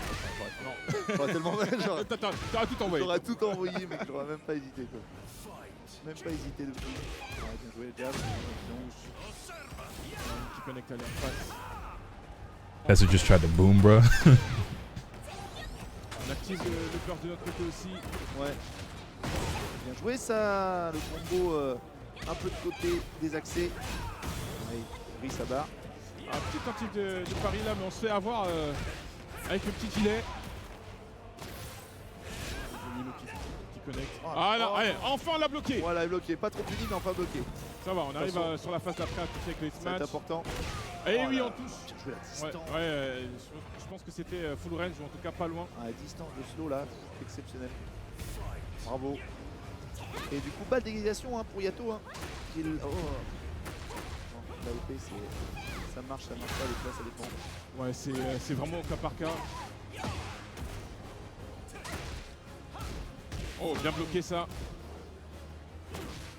Non. J'aurais tellement mal. T'aurais tout envoyé. J'aurais tout envoyé, mais j'aurais même pas hésité quoi. Même pas hésité de fou. Bien joué, Jab. Qui connecte à l'interface. That's just tried to boom, bro. On active le burst de notre côté aussi. Ouais. Bien joué ça, le combo un peu de côté désaxé. Ouais, il sa barre. Un petit tentative de pari là, mais on se fait avoir avec le petit gilet. Qui connecte. Ah là, allez, enfin on l'a bloqué. Voilà, bloqué. Pas trop puni, mais enfin bloqué. Ça va, on arrive sur la phase d'après à toucher avec les smash. C'est important. Et oui, on touche. Je pense que c'était full range, ou en tout cas pas loin. À distance de slow là, exceptionnel. Bravo. Et du coup, balle d'égalisation hein, pour Yato. Hein. La OP, ça marche pas, des fois ça dépend. Ouais, c'est vraiment au cas par cas. Oh, bien bloqué ça.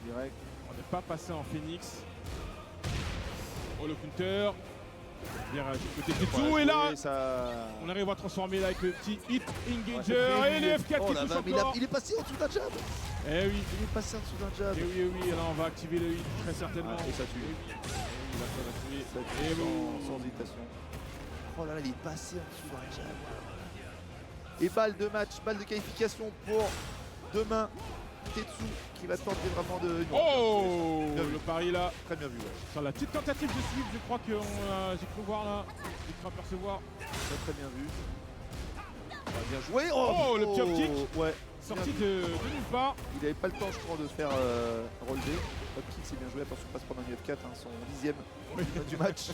direct. On n'est pas passé en Phoenix. Oh le counter. Bien réagi côté Tetsu et là on arrive à transformer là avec le petit hit engager et le F4 qui touche encore. Il est passé en dessous d'un jab. Eh oui. Il est passé en dessous d'un jab. Et oui, et là on va activer le hit très certainement. Et ça tue. Et là ça va tuer. Ça tue sans hésitation. Oh là là, il est passé en dessous d'un jab. Et balle de match, balle de qualification pour demain. Tetsu qui va tenter vraiment de... Oh le pari là. Très bien vu. Ouais. Sur la petite tentative de sweep, je crois que j'ai cru voir là. J'ai cru apercevoir. Très bien vu. Bien joué. Oh le petit kick. Ouais. Sorti de nulle part. Il n'avait pas le temps je crois de se faire relever. Top kick c'est bien joué, attention pas se prendre un UF4, hein, son 10e du match.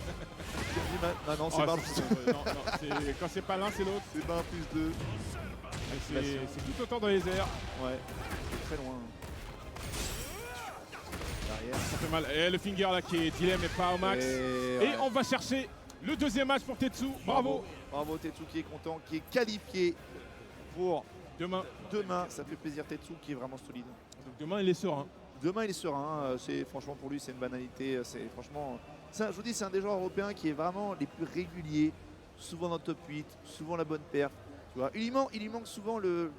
Non c'est pas quand c'est pas l'un c'est l'autre. C'est pas un plus 2. C'est tout autant dans les airs. Ouais, c'est très loin. Derrière. Ça fait mal. Et le finger là qui est dilemme et pas au max. Et on va chercher le deuxième match pour Tetsu. Bravo. Bravo Tetsu qui est content, qui est qualifié pour demain. Demain, ça fait plaisir Tetsu qui est vraiment solide. Donc demain il est serein. Demain il est serein. Franchement pour lui c'est une banalité. Franchement, je vous dis c'est un des joueurs européens qui est vraiment les plus réguliers. Souvent dans le top 8, souvent la bonne perf. Tu vois, il lui manque souvent le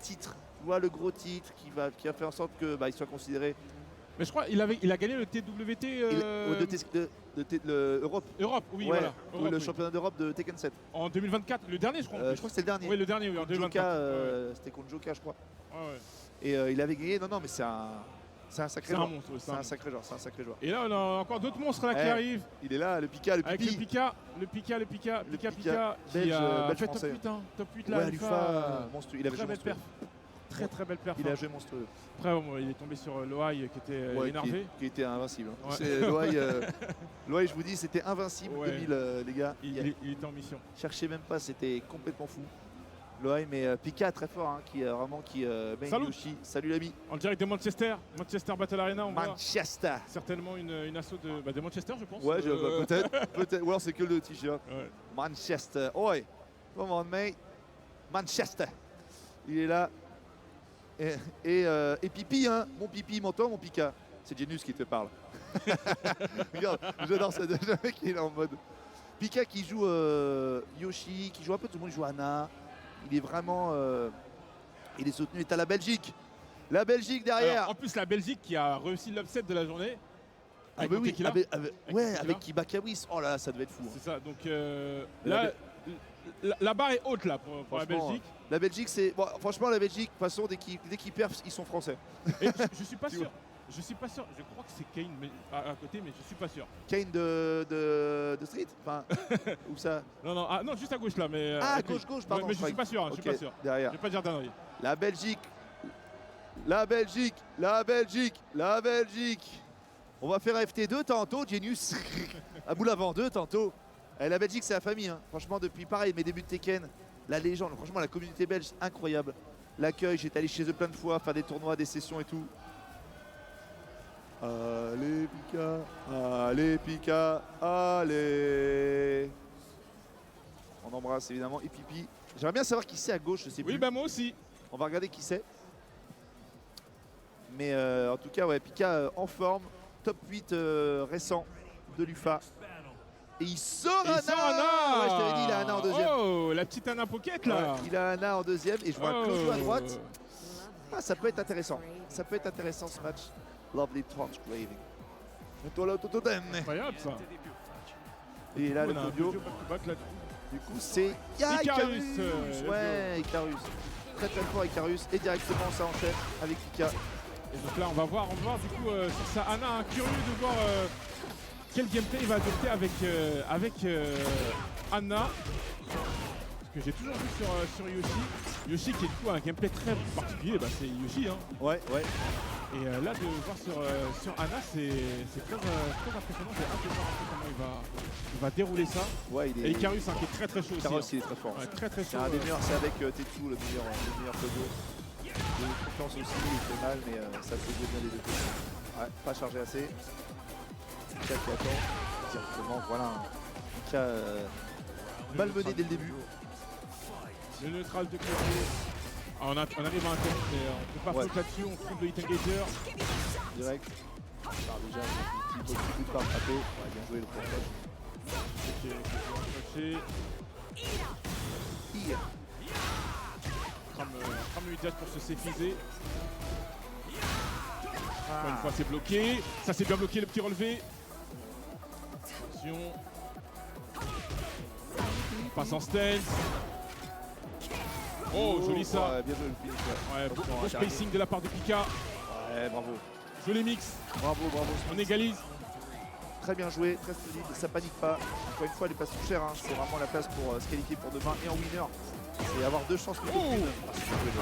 titre, tu vois, le gros titre qui va faire en sorte que il soit considéré. Mais je crois qu'il a gagné le TWT Europe. Europe, oui, ouais, voilà. Europe, le championnat d'Europe de Tekken 7. En 2024, le dernier, je crois. Je crois que c'est le dernier. Oui, le dernier, oui, en 2024. C'était contre Joka, je crois. Ouais. Et il avait gagné. Non, mais c'est un sacré joueur. Monstre, c'est un sacré joueur. Et là, on a encore d'autres monstres là qui arrivent. Il est là, le Pika, le Pipi. Avec le Pika, belge, fait top français. 8, hein. Top 8 là. Ouais, Lufa, monstrueux. Il avait joué monstrueux. Très belle perf. Il a joué monstrueux. Après, il est tombé sur Loai qui était énervé. Qui était invincible. Ouais. Loai, je vous dis, c'était invincible 2000, les gars. Il était en mission. Cherchez même pas, c'était complètement fou. Loai, mais Pika très fort, hein, qui Salut. Yoshi. Salut l'ami. En direct de Manchester Battle Arena. On Manchester. Voit certainement une asso de Manchester, je pense. Ouais, peut-être. Ou alors c'est que le t-shirt. Ouais. Manchester. Oi, come on, mate. Manchester. Il est là. Et Pipi, hein, mon Pipi, m'entend, mon Pika. C'est Genius qui te parle. Regarde, j'adore ça. Le mec, il est en mode. Pika qui joue Yoshi, qui joue un peu tout le monde, il joue Anna. Il est vraiment. Il est soutenu. Et t'as la Belgique. La Belgique derrière. Alors, en plus, la Belgique qui a réussi l'upset de la journée. Avec Kiba Kawis. Oh là là, ça devait être fou. Hein. C'est ça. Donc là, la barre est haute là pour la Belgique. La Belgique, c'est. Bon, franchement, la Belgique, de toute façon, dès qu'ils perfent, ils sont français. Et je suis pas sûr. Je suis pas sûr. Je crois que c'est Kane à côté, mais je suis pas sûr. Kane de Street, enfin, où ça? Non, juste à gauche là, mais. Gauche, pardon. Mais je suis pas sûr. Je suis pas sûr. Derrière. Je vais pas dire d'annerie. La Belgique. On va faire FT2 tantôt, Genius. À bout l'avant 2 tantôt. Et la Belgique, c'est la famille. Hein. Franchement, depuis pareil, mes débuts de Tekken, la légende, franchement, la communauté belge, incroyable. L'accueil, j'étais allé chez eux plein de fois, faire des tournois, des sessions et tout. Allez Pika, allez. On embrasse évidemment et Pipi. J'aimerais bien savoir qui c'est à gauche, je sais plus. Oui, bah moi aussi. On va regarder qui c'est. Mais en tout cas, ouais, Pika en forme, top 8 récent de l'UFA. Et il sort Anna. Ouais, je t'avais dit, il a Anna en deuxième. Oh, la petite Anna Pocket là. Ouais, il a Anna en deuxième et je vois Clojo à droite. Ah, ça peut être intéressant. Ça peut être intéressant ce match. Lovely Torch Graving. Et toi là, totem. Incroyable ça. Et là, le Claudio. Du coup, c'est Icarus. Ouais, Icarus. Très fort Icarus. Et directement, ça enchaîne avec Pika. Et donc là, on va voir du coup sur ça. Anna, curieux de voir quel gameplay il va adopter avec Anna. Parce que j'ai toujours vu sur Yoshi. Yoshi qui est du coup un gameplay très particulier, c'est Yoshi. Hein. Ouais. Et là, de voir sur Anna, c'est très impressionnant. J'ai hâte de voir un peu comment il va dérouler ça. Ouais, et Icarus qui est très chaud aussi. Icarus, il est très fort. Ouais, très chaud. C'est un des meilleurs, c'est avec Tetsu, le meilleur Kodo. J'ai confiance aussi, il fait mal, mais ça fait bien les deux côtés. Ouais, pas chargé assez. Pika qui attend. Directement, voilà. Pika malmené dès le début. Le neutral de côté. On arrive à un test, mais on peut pas flotte là-dessus, on trompe le hit engager. Direct. Alors déjà, un petit coup de pas frapper. Ouais, bien joué le proche. Ok, Crame le Midas pour se séfiser. Encore une fois, c'est bloqué. Ça, c'est bien bloqué, le petit relevé. Attention. On passe en stance. Oh, joli ça. Ouais, bien joué le finish. Ouais, beau spacing de la part de Pika. Ouais, bravo. Joli mix. Bravo. On égalise. Très bien joué, très solide, ça panique pas. Encore une fois, les places sont chères. Hein. C'est vraiment la place pour se qualifier pour demain et en winner. C'est avoir 2 chances plutôt qu'une.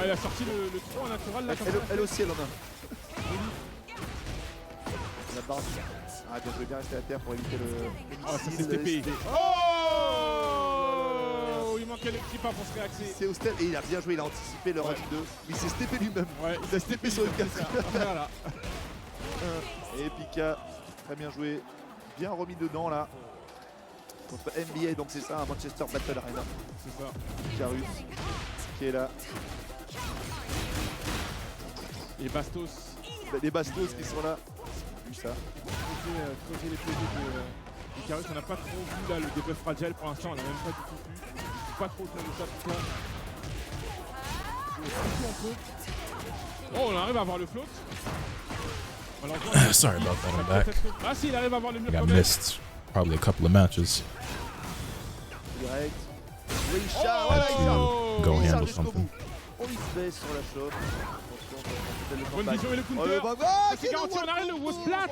Elle a sorti le 3 naturel là. Elle aussi, elle en a. La barre. Ah, bien joué, bien rester à terre pour éviter le. Oh, ça c'est TP. Oh, il manquait le petit pas pour se réaxer. C'est Hostel et il a bien joué, il a anticipé le run 2. Mais il s'est steppé lui-même. Ouais, il a steppé sur une 4. Voilà. Et Pika, très bien joué. Bien remis dedans là. Contre NBA, donc c'est ça, un Manchester Battle Arena. C'est ça. Icarus qui est là. Et Bastos. Les Bastos qui sont là. Vu ça. Creuser les plaisirs de Icarus, on n'a pas trop vu là le debuff fragile pour l'instant, on n'a même pas du tout vu. Pas trop autour de ça tout ça. Oh, on arrive à avoir le float. Sorry about that, I'm back. Ah si, il arrive à avoir le mur. I got missed probably a couple of matches. Direct. Had to go handle something. On il se baisse sur la chope. Bonne vision et le counter. C'est garanti, on a le Wosplat.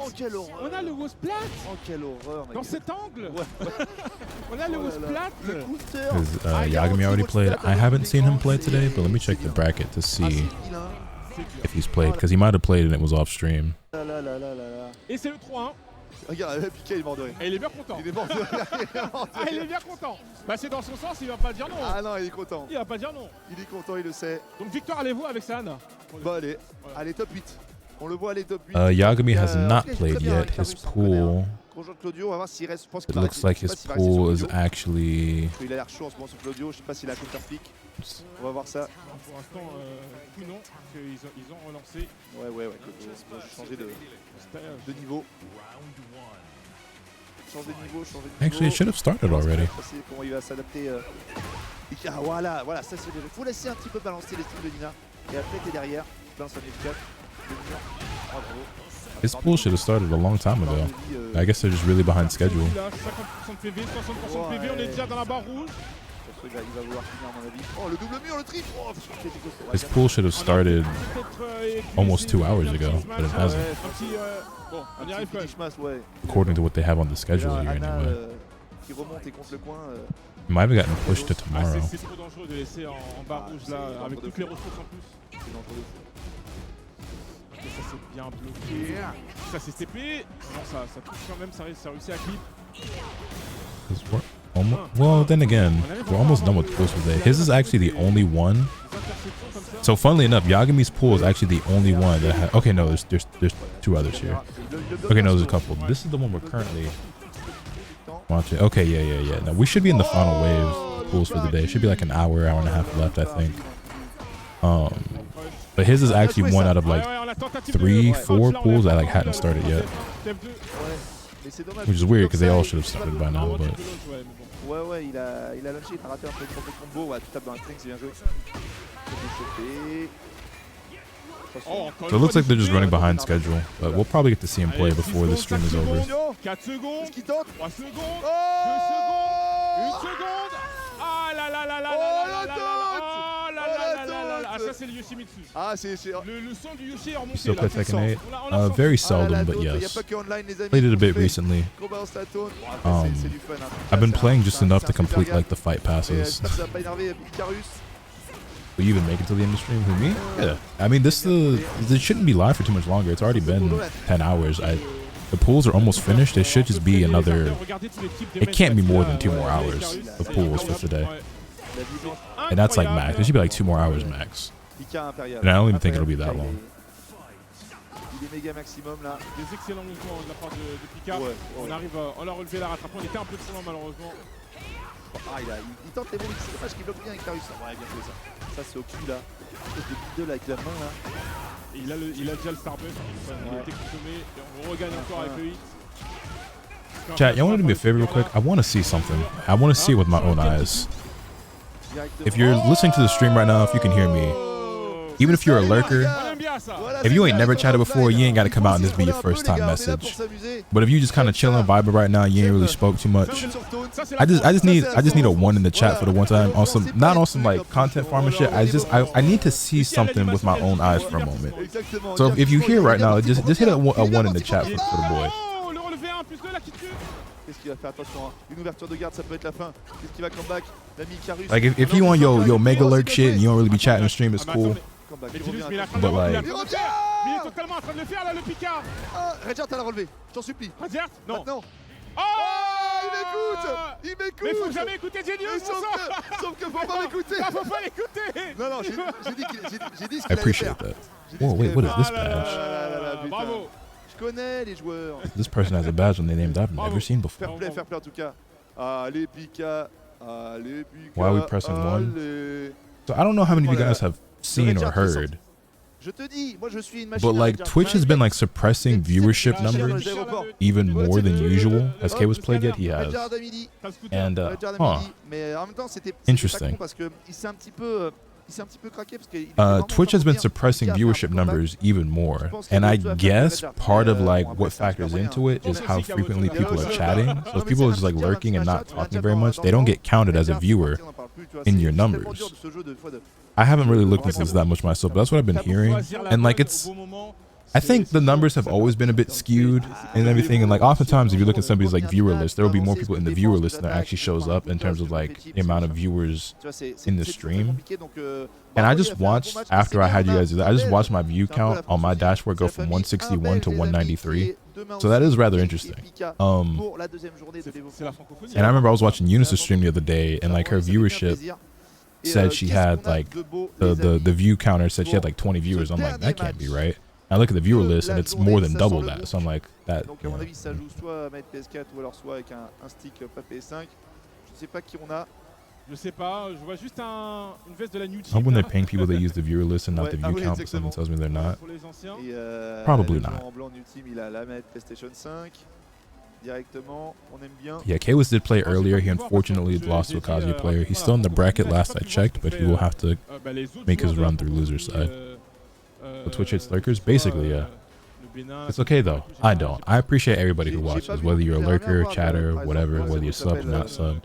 On a le Wosplat. Oh quelle horreur. Dans cet angle. On a le Wosplat. Le counter. Has Yagami already played? I haven't seen him play today, but let me check the bracket to see if he's played, because he might have played and it was off stream. Et c'est le 3-1. Regarde, Pika il est mort de rire. Et il est bien content. Il est mort de rire. Ah, il est bien content. Bah c'est dans son sens, il va pas dire non. Ah non, il est content. Il va pas dire non. Il est content, il le sait. Donc victoire, allez-vous avec San. Bah allez, allez top 8. On le voit aller top 8. Yagami has not played yet. His pool. Claudio, on va voir s'il reste. Je pense It looks like his pool is actually. Il a l'air chaud en ce moment sur Claudio. Je sais pas s'il a counter pick. On va voir ça. Pour l'instant, tout non, parce qu'ils ont relancé. Ouais. Claudio, j'ai changé de niveau. Changer de niveau. Actually, it should have started already. Comment il va s'adapter. Ah, voilà, ça c'est déjà. Faut laisser un petit peu balancer les styles de Nina. Et après, t'es derrière. Tu lances un F4. His pool should have started a long time ago. I guess they're just really behind schedule. 50% de PV, 60% de PV, on est déjà dans la barre rouge. Il va vouloir finir à mon avis. Oh, le double mur, le triple. Oh, his pool should have started almost 2 hours ago, but it hasn't. Bon, on y arrive quand même. According to what they have on the schedule here anyway. Qui remonte et contre le coin. It might have gotten pushed to tomorrow. C'est trop dangereux de laisser en barre rouge là, avec toutes les ressources en plus. C'est dangereux de fou. Ça c'est bien bloqué. Ça c'est TP. Non, ça touche quand même, ça réussit à clip. Well, then again, we're almost done with pools for the day. His is actually the only one. So funnily enough, Yagami's pool is actually the only one that has. Okay, no, there's 2 others here. Okay, no, there's a couple. This is the one we're currently watching. Okay, yeah. Now we should be in the final wave pools for the day. It should be like an hour and a half left, I think. But his is actually one out of like 3, 4 pools that like hadn't started yet. Which is weird because they all should have started by now, but. Ouais, il a lâché, il a raté un peu de combo. Ouais, tu tapes dans un string, c'est bien joué. So it looks like they're just running behind schedule, but we'll probably get to see him play before the stream is over. 4 secondes, 3 secondes, 2 secondes, 1 seconde. Ah là là là là là là là là. Ah ça c'est le Yoshimitsu. Ah c'est le son du Yoshi est remonté. Still play Tekken 8? Very seldom, but yes. Played it a bit recently. I've been playing just enough to complete like the fight passes. Will you even make it to the end of the stream? Who, me? Yeah. I mean, this shouldn't be live for too much longer. It's already been 10 hours. The pools are almost finished. It should just be another. It can't be more than 2 more hours of pools for today. And that's like max. It should be like 2 more hours max. And I don't even think it'll be that long. Il est méga maximum là. Des excellents mouvements de la part de Pika. On arrive, on l'a relevé, la rattrape. On était un peu trop loin malheureusement. Ah, il tente les bons mix. C'est dommage qu'il bloque bien avec Icarus. Ouais, bien joué ça. Ça c'est au cul là. de avec la main là. Et il a déjà le Starbucks, il a été consommé et on regagne encore avec le hit. Chat, y'all want to do me a favor real quick? I want to see something. I want to see it with my own eyes. If you're listening to the stream right now, if you can hear me, even if you're a lurker, if you ain't never chatted before, you ain't got to come out and this be your first time message. But if you just kind of chilling, vibing right now, you ain't really spoke too much. I just need a 1 in the chat for the one time. Not on some like content farming shit. I need to see something with my own eyes for a moment. So if you hear right now, just hit a 1 in the chat for the boy. Qu'est-ce qu'il va faire? Attention, hein. Une ouverture de garde, ça peut être la fin. Qu'est-ce qu'il va comeback? L'ami Icarus. Like if you on your mega lurk shit and you don't really be chatting on stream, it's cool. But like, il est totalement en train de le faire là, le Picard. Redjart, t'as la relevé, j'en supplie. Redjart? Non. Maintenant. Oh, il m'écoute. Mais faut jamais écouter Genius. Sauf que faut pas m'écouter. Faut pas l'écouter. Non, j'ai dit ce qu'il I appreciate that. Whoa, wait, what is this badge? Bravo. Je connais les joueurs. This person has a badge on their name that I've never seen before. Fair play en tout cas. Allez Pika. Why are we pressing 1? So I don't know how many of you guys have seen or heard. But like Twitch has been like suppressing viewership numbers even more than usual. Has K was played yet? He has. And interesting. Twitch has been suppressing viewership numbers even more, and I guess part of like what factors into it is how frequently people are chatting. So if people are just like lurking and not talking very much, they don't get counted as a viewer in your numbers. I haven't really looked into this that much myself, but that's what I've been hearing, and like I think the numbers have always been a bit skewed and everything, and like oftentimes if you look at somebody's like viewer list, there will be more people in the viewer list than actually shows up in terms of like the amount of viewers in the stream. And I just watched, after I had you guys do that, I just watched my view count on my dashboard go from 161 to 193. So that is rather interesting. And I remember I was watching Eunice's stream the other day, and like her viewership said she had like the view counter said she had like 20 viewers. I'm like, that can't be right. I look at the viewer list and it's more than double that, so I'm like, that. Donc à mon avis, ça joue soit à mettre PS4 ou alors soit avec un stick pas PS5. Je sais pas qui on a. Je sais pas, je vois juste une veste de la New Team. I hope when they're paying people they use the viewer list and not the view count, but someone tells me they're not. Probably not. En blanc, New Team, il a la manette PlayStation 5. Directement, on aime bien. Yeah, Kwis did play earlier. He unfortunately lost to a Kazuya player. He's still in the bracket last I checked, but he will have to make his run through loser side. The Twitch hits lurkers? Basically, yeah. It's okay though. I don't. I appreciate everybody who watches, whether you're a lurker, chatter, whatever, whether you're subbed or not subbed.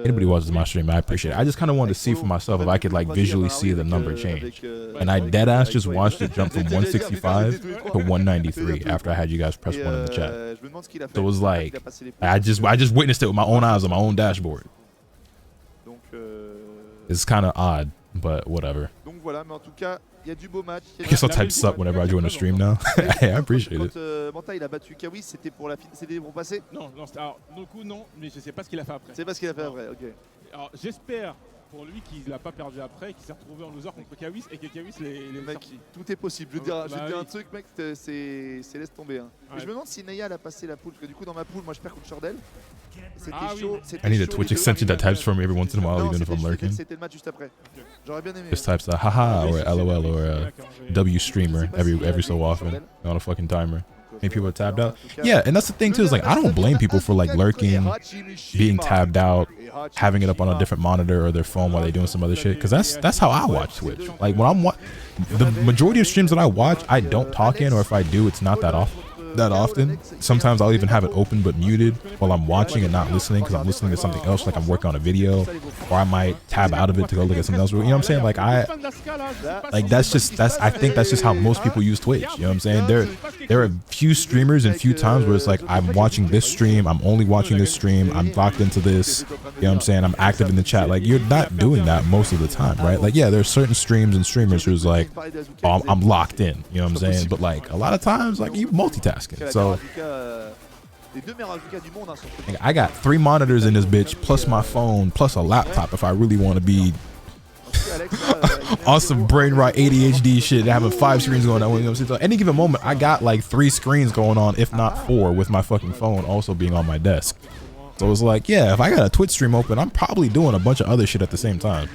Anybody who watches my stream, I appreciate it. I just kind of wanted to see for myself if I could like visually see the number change. And I deadass just watched it jump from 165 to 193 after I had you guys press 1 in the chat. So it was like, I just witnessed it with my own eyes on my own dashboard. It's kind of odd, but whatever. I guess I'll type sup whenever I join a stream now. Hey, I appreciate it. Manta il a battu Kwis, c'était pour passer? Non, alors, du coup non, mais je sais pas ce qu'il a fait après. C'est pas ce qu'il a fait après, ok. Alors j'espère pour lui qu'il l'a pas perdu après, qu'il s'est retrouvé en loser contre Kwis et que Kwis les mec, tout est possible. Je vais te dire un truc, mec, c'est laisse tomber. Hein. Ouais. Je me demande si Naya a passé la poule, parce que du coup dans ma poule, moi je perds contre Shordel. C'était chaud. I need a Twitch extension that types for me every once in a while, even if I'm lurking. C'était le match juste après. J'aurais bien aimé. Just types a haha or LOL or W streamer every so often on a fucking timer. Maybe people are tabbed out. Yeah, and that's the thing too, is like I don't blame people for like lurking, being tabbed out, having it up on a different monitor or their phone while they're doing some other shit, because that's how I watch Twitch. Like when the majority of streams that I watch, I don't talk in, or if I do, it's not that often. Sometimes I'll even have it open but muted while I'm watching and not listening because I'm listening to something else, like I'm working on a video, or I might tab out of it to go look at something else. You know what I'm saying? Like I think that's just how most people use Twitch. You know what I'm saying? There are few streamers and few times where it's like I'm watching this stream, I'm only watching this stream, I'm locked into this. You know what I'm saying? I'm active in the chat. Like you're not doing that most of the time, right? Like yeah, there's certain streams and streamers who's like, oh, I'm locked in. You know what I'm saying? But like a lot of times, like you multitask. So I got 3 monitors in this bitch, plus my phone, plus a laptop if I really want to be on some brain rot ADHD shit, having 5 screens going on. You know what I'm saying? So any given moment, I got like 3 screens going on, if not 4, with my fucking phone also being on my desk. So it's like, yeah, if I got a Twitch stream open, I'm probably doing a bunch of other shit at the same time.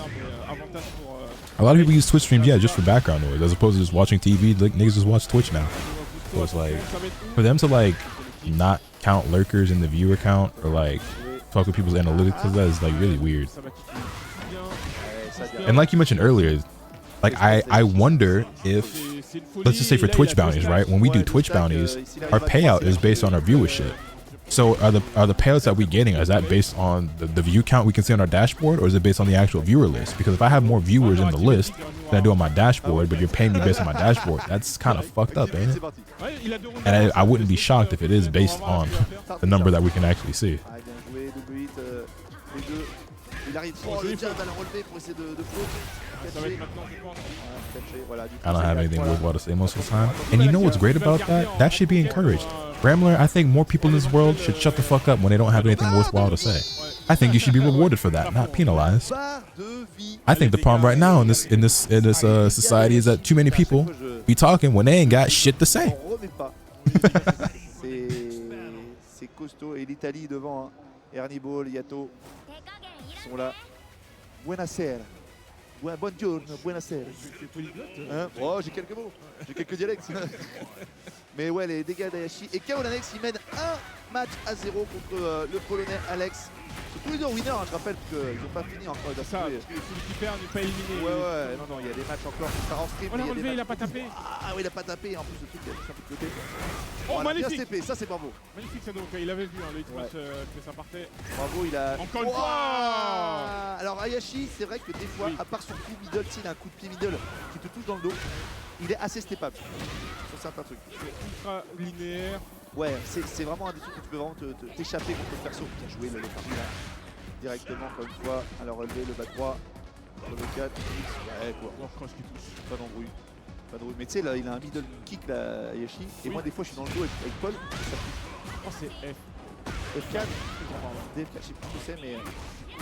mais avantage pour... A lot of people use Twitch streams, yeah, just for background noise, as opposed to just watching TV. Like, niggas just watch Twitch now. So it's like, for them to like not count lurkers in the viewer count or like fuck with people's analytics, cause that is like really weird. And like you mentioned earlier, like I wonder if, let's just say for Twitch bounties, right? When we do Twitch bounties, our payout is based on our viewership. So are the payouts that we're getting, is that based on the view count we can see on our dashboard, or is it based on the actual viewer list? Because if I have more viewers in the list than I do on my dashboard, but you're paying me based on my dashboard, that's kind of fucked up, ain't it? And I wouldn't be shocked if it is based on the number that we can actually see. I don't have anything worthwhile to say most of the time. And you know what's great about that? That should be encouraged. Rambler, I think more people in this world should shut the fuck up when they don't have anything worthwhile to say. I think you should be rewarded for that, not penalized. I think the problem right now in this society is that too many people be talking when they ain't got shit to say. C'est costaud et l'Italie devant. Ernie Ball, Yato sont là. Buonasera. Buongiorno, buonasera. Hein? Oh, j'ai quelques mots, j'ai quelques dialectes. Mais ouais, les dégâts d'Hayashi. Et Kaolanex, il mène un match à 0 contre le Polonais Alex. C'est tous les deux winners, hein, je rappelle qu'ils n'ont pas fini encore. Ça, celui qui perd n'est pas éliminé. Ouais, non, il y a des matchs encore qui sont en stream. On l'a relevé, il a pas tapé. Ah oui, il a pas tapé. En plus, le truc, il a un peu de côté. Oh, voilà, magnifique. bien CP, ça c'est bravo. Magnifique, ça donc, il avait vu, hein, le hitbox que ça partait. Bravo, il a... Encore une fois. Alors Hayashi, c'est vrai que des fois, à part son coup middle, s'il a un coup de pied middle qui te touche dans le dos, il est assez steppable sur certains trucs. C'est ultra linéaire. Ouais, c'est vraiment un des trucs où tu peux vraiment t'échapper contre le perso. Bien joué le parti là. Directement, encore une fois, à la relevé, le bas droit. Sur le 4, ouais, quoi. Cross qui touche. Pas d'embrouille. Pas d'embrouille. Mais tu sais, là, il a un middle kick, là, Hayashi. Et moi, des fois, je suis dans le dos avec Paul. Ça oh, c'est F. F4. DF4, je sais plus ce que c'est, mais.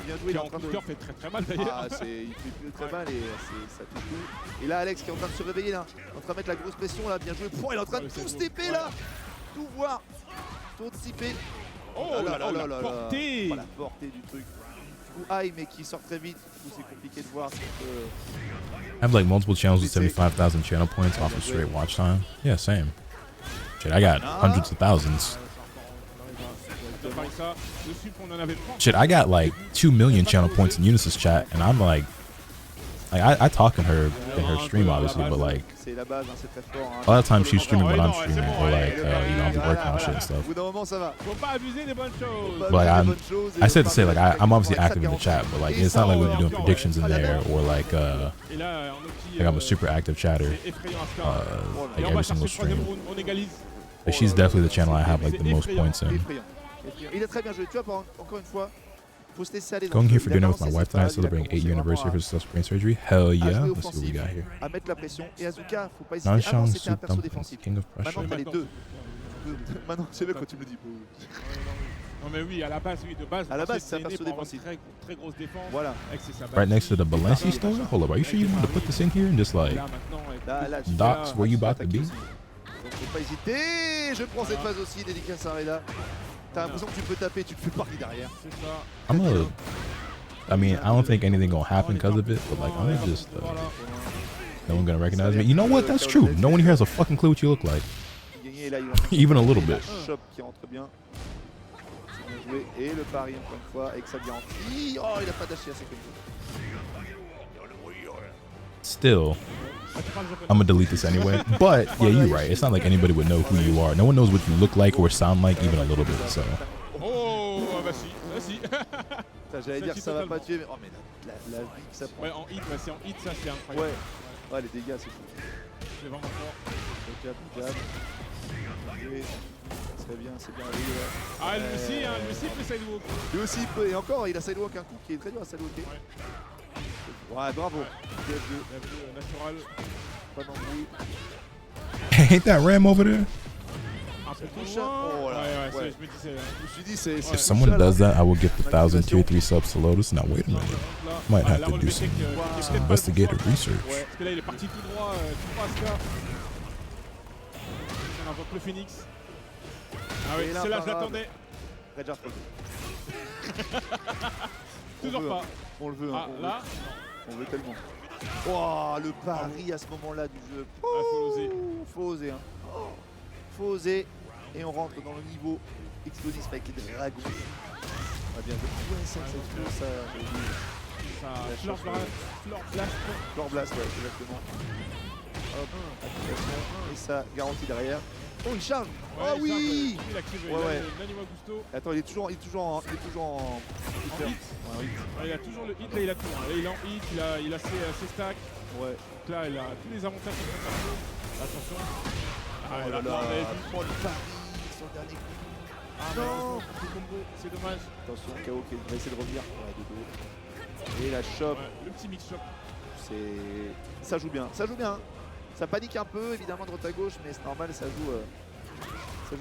Bien joué, il est en train de... fait très mal d'ailleurs. Ah, il fait plus très mal et ça touche tout. Et là, Alex qui est en train de se réveiller là, en train de mettre la grosse pression là, bien joué. Il est en train de tout stepper là, tout voir, tout stepper. Oh là là là là, portée. La portée du truc. Du coup, Aïe, mais qui sort très vite. Du coup, c'est compliqué de voir. I have like multiple channels with 75,000 channel points off of straight watch time. Yeah, same. Shit, I got hundreds of thousands. Shit, I got like 2 million channel points in Unisys chat, and I'm like I talk in her stream obviously, but like a lot of times she's streaming when I'm streaming, or like you know, I'll be working on shit and stuff. But like I said to say like I'm obviously active in the chat, but like it's not like we're doing predictions in there or like I'm a super active chatter like every single stream. Like she's definitely the channel I have like the most points in. Il a très bien joué, tu vois, encore une fois, faut se laisser aller. Going here for dinner with my wife tonight, celebrating 8-year anniversary of her successful brain surgery. Hell yeah, let's see what we got here. À mettre la pression, et Azuka, faut pas hésiter. Avant c'était un perso défensif. Maintenant t'as les deux. Maintenant c'est là quand tu me dis. Non mais oui, à la base, oui, de base. À la base c'est un perso défensif. Très grosse défense. Voilà. Right next to the Balenci store? Hold up, are you sure you want to put this in here and just like docs where you about to be? Donc faut pas hésiter, je prends cette phase aussi, dédicace à Reda. T'as l'impression que tu peux taper, tu te fais parler derrière. I mean, I don't think anything gonna happen because of it, but like, I'm gonna just, no one gonna recognize me. You know what? That's true. No one here has a fucking clue what you look like. Even a little bit. Shop qui rentre bien. Bien joué. Et le pari encore une fois avec sa garantie. Oh, il a pas dashé assez comme ça. Still, I'm gonna delete this anyway. But yeah, you're right. It's not like anybody would know who you are. No one knows what you look like or sound like, even a little bit. So. Oh, vas-y, vas-y. J'allais dire que ça va pas tuer, mais oh mais la vie que ça prend. Ouais, en hit, c'est en hit, ça c'est incroyable. Ouais, les dégâts c'est fou. C'est vraiment fort. Jab. Très bien, c'est bien. Ah, lui aussi peut sidewalk. Lui aussi peut, et encore, il a sidewalk un coup qui est très dur à sidewalker. Ouais, bravo. Natural. Pas d'embrouille. Ain't that Ram over there? Oh là, je me dis c'est. If someone does that, I will get the 1,000 tier 3 subs to Lotus. Now wait a minute. Might have to do some investigative research. Parce que là il est parti tout droit à Ska. On invoque le Phoenix. Ah oui, c'est là je l'attendais. Redjar toujours pas. On le veut. Ah là. On veut tellement. Oh, le pari à ce moment-là du jeu. Faut oser. Faut oser. Hein. Oh, faut oser. Et on rentre dans le niveau explosif avec les dragons. Ah bien joué. Ouais, ça. Floor Blast, ouais, exactement. Hop, activation. Et ça, garantie derrière. Oh, il charge. Ouais, oh oui. Il active. Ouais. L'anima Gusto. Attends, il est toujours en hit. Ouais, il a toujours le hit, là il a tout. Hein. Là il est en hit, il a ses stacks. Ouais. Donc là il a tous les avantages sur son perso. Attention. Oh là là. Oh, le pari sur le dernier coup. Ah non, le combo, c'est dommage. Attention, KO qui va essayer de revenir. Ouais, de dos. Et la chope. Ouais, le petit mix shop. Ça joue bien. Ça panique un peu, évidemment, de droite à gauche, mais c'est normal, ça joue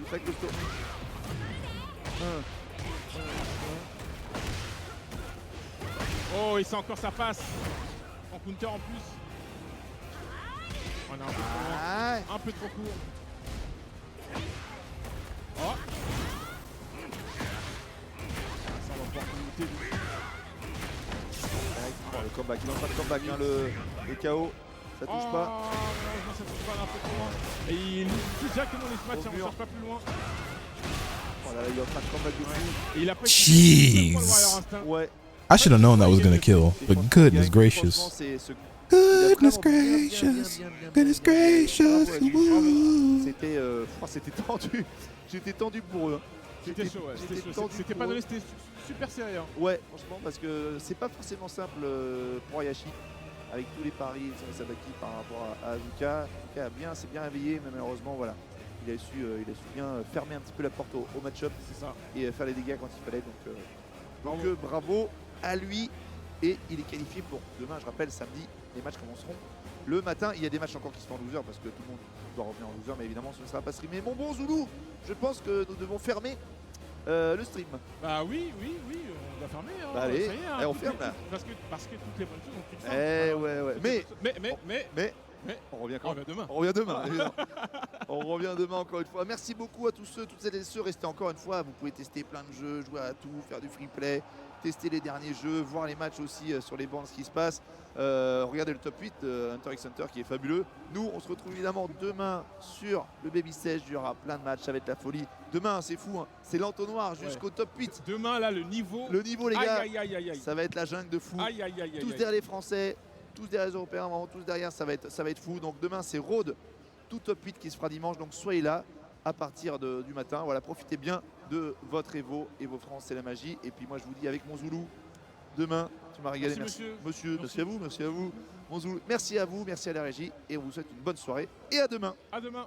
très costaud. Oh, il sent encore sa passe. En counter en plus. On est un peu trop loin. Un peu trop court. Oh. Ça va pouvoir lutter. Le comeback, il est en train de comeback, hein, le KO. Ça touche pas. Non, ça touche pas, un peu trop loin. Et il touche directement les smash, on ne cherche pas plus loin. Oh là là, il est en train de comeback de fou. Et il a pas Jeez. Ouais. I should have known that was gonna kill, but goodness gracious. Goodness gracious. Goodness gracious. C'était tendu. J'étais tendu pour eux. C'était chaud, ouais. C'était pas donné, c'était super serré. Hein. Ouais, franchement, parce que c'est pas forcément simple pour Ayashi. Avec tous les paris de Sabaki par rapport à Azuka. Azuka s'est bien réveillé, mais malheureusement, voilà. Il a su bien fermer un petit peu la porte au match-up et faire les dégâts quand il fallait. Donc bravo à lui. Et il est qualifié pour demain, je rappelle, samedi, les matchs commenceront le matin. Il y a des matchs encore qui se font en 12 h parce que tout le monde doit revenir en 12 h, mais évidemment ce ne sera pas streamé. Mon bon Zoulou, je pense que nous devons fermer le stream. Bah oui, on doit fermer. Hein. Bah allez, ça y est, hein, on ferme là. Parce que toutes les bonnes choses ont une fin. Mais on revient quand même. Demain. On revient demain. On revient demain encore une fois. Merci beaucoup à tous ceux, toutes celles et ceux. Restez encore une fois. Vous pouvez tester plein de jeux, jouer à tout, faire du free play, tester les derniers jeux, voir les matchs aussi sur les bandes, ce qui se passe. Regardez le top 8 Hunter x Hunter qui est fabuleux. Nous, on se retrouve évidemment demain sur le Baby Stage. Il y aura plein de matchs, ça va être la folie. Demain, c'est fou, hein. C'est l'entonnoir jusqu'au top 8. Demain, là, le niveau, les gars, ça va être la jungle de fou. Tous derrière les Français, tous derrière les Européens, vraiment tous derrière, ça va être fou. Donc demain, c'est Road, tout top 8 qui se fera dimanche. Donc soyez là à partir du matin. Voilà, profitez bien de votre Evo. Evo France, c'est la magie. Et puis moi, je vous dis avec mon Zoulou, demain, tu m'as régalé. Merci à vous. Mon Zoulou, merci à vous, merci à la régie. Et on vous souhaite une bonne soirée. Et à demain. À demain.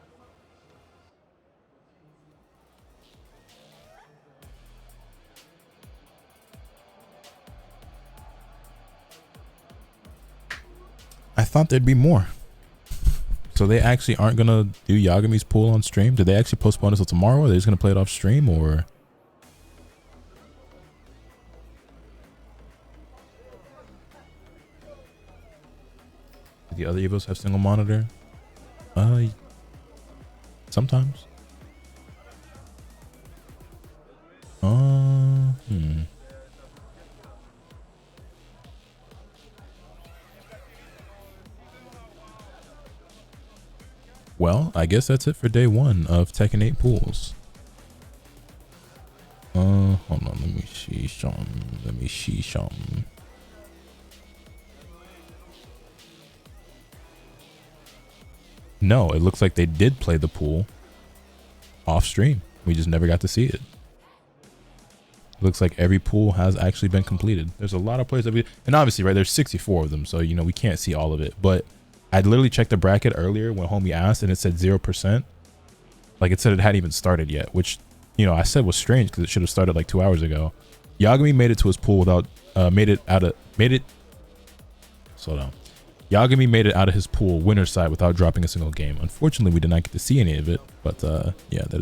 I thought there'd be more. So they actually aren't gonna do Yagami's pool on stream? Did they actually postpone it till tomorrow? Or are they just gonna play it off stream, or? Do the other Evos have single monitor? Sometimes. Well, I guess that's it for day 1 of Tekken 8 pools. Hold on, let me see some. No, it looks like they did play the pool off stream. We just never got to see it. Looks like every pool has actually been completed. There's a lot of players and obviously, right, there's 64 of them, so we can't see all of it, but I literally checked the bracket earlier when homie asked and it said 0%. Like it said it hadn't even started yet, which, I said was strange because it should have started like 2 hours ago. Yagami made it to his pool without, slow down. Yagami made it out of his pool winner's side without dropping a single game. Unfortunately, we did not get to see any of it, but yeah, that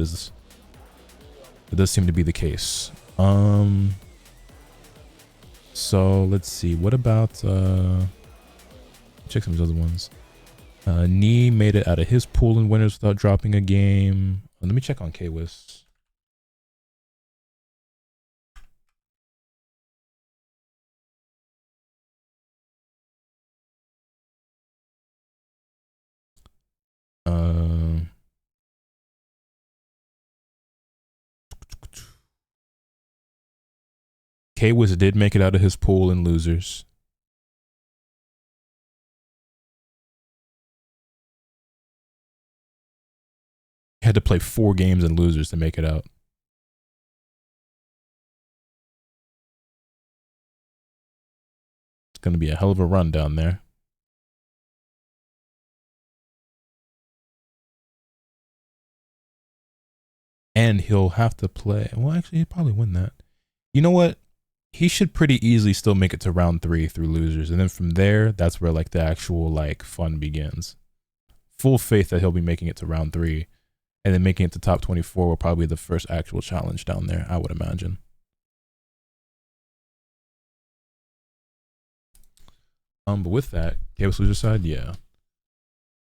does seem to be the case. So let's see. What about check some of these other ones. Nee made it out of his pool in winners without dropping a game. Let me check on Kwis. K-Wiz did make it out of his pool in losers. He had to play 4 games in losers to make it out. It's going to be a hell of a run down there. And he'll have to play. Well, actually, he'd probably win that. You know what? He should pretty easily still make it to round 3 through losers. And then from there, that's where like the actual like fun begins. Full faith that he'll be making it to round 3. And then making it to top 24 will probably be the first actual challenge down there, I would imagine. But with that, Chaos Loser side, yeah.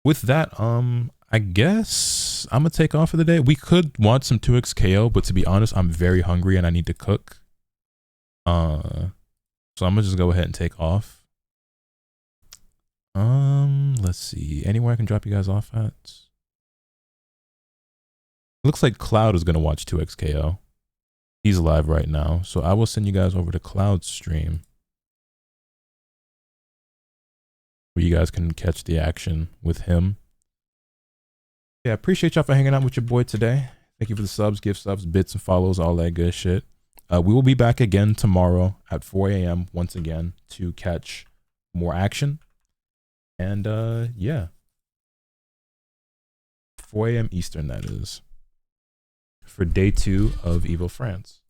With that, I guess I'm gonna take off for the day. We could watch some 2XKO, but to be honest, I'm very hungry and I need to cook. So I'm gonna just go ahead and take off. Let's see. Anywhere I can drop you guys off at? Looks like Cloud is gonna watch 2XKO. He's live right now, so I will send you guys over to Cloud's stream, where you guys can catch the action with him. Yeah, appreciate y'all for hanging out with your boy today. Thank you for the subs, gift subs, bits and follows, all that good shit. We will be back again tomorrow at 4 a.m. once again to catch more action. And yeah, 4 a.m. Eastern, that is, for day 2 of Evo France.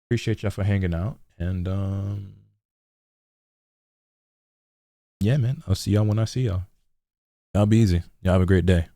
Appreciate y'all for hanging out. And yeah, man, I'll see y'all when I see y'all. Y'all be easy. Y'all have a great day.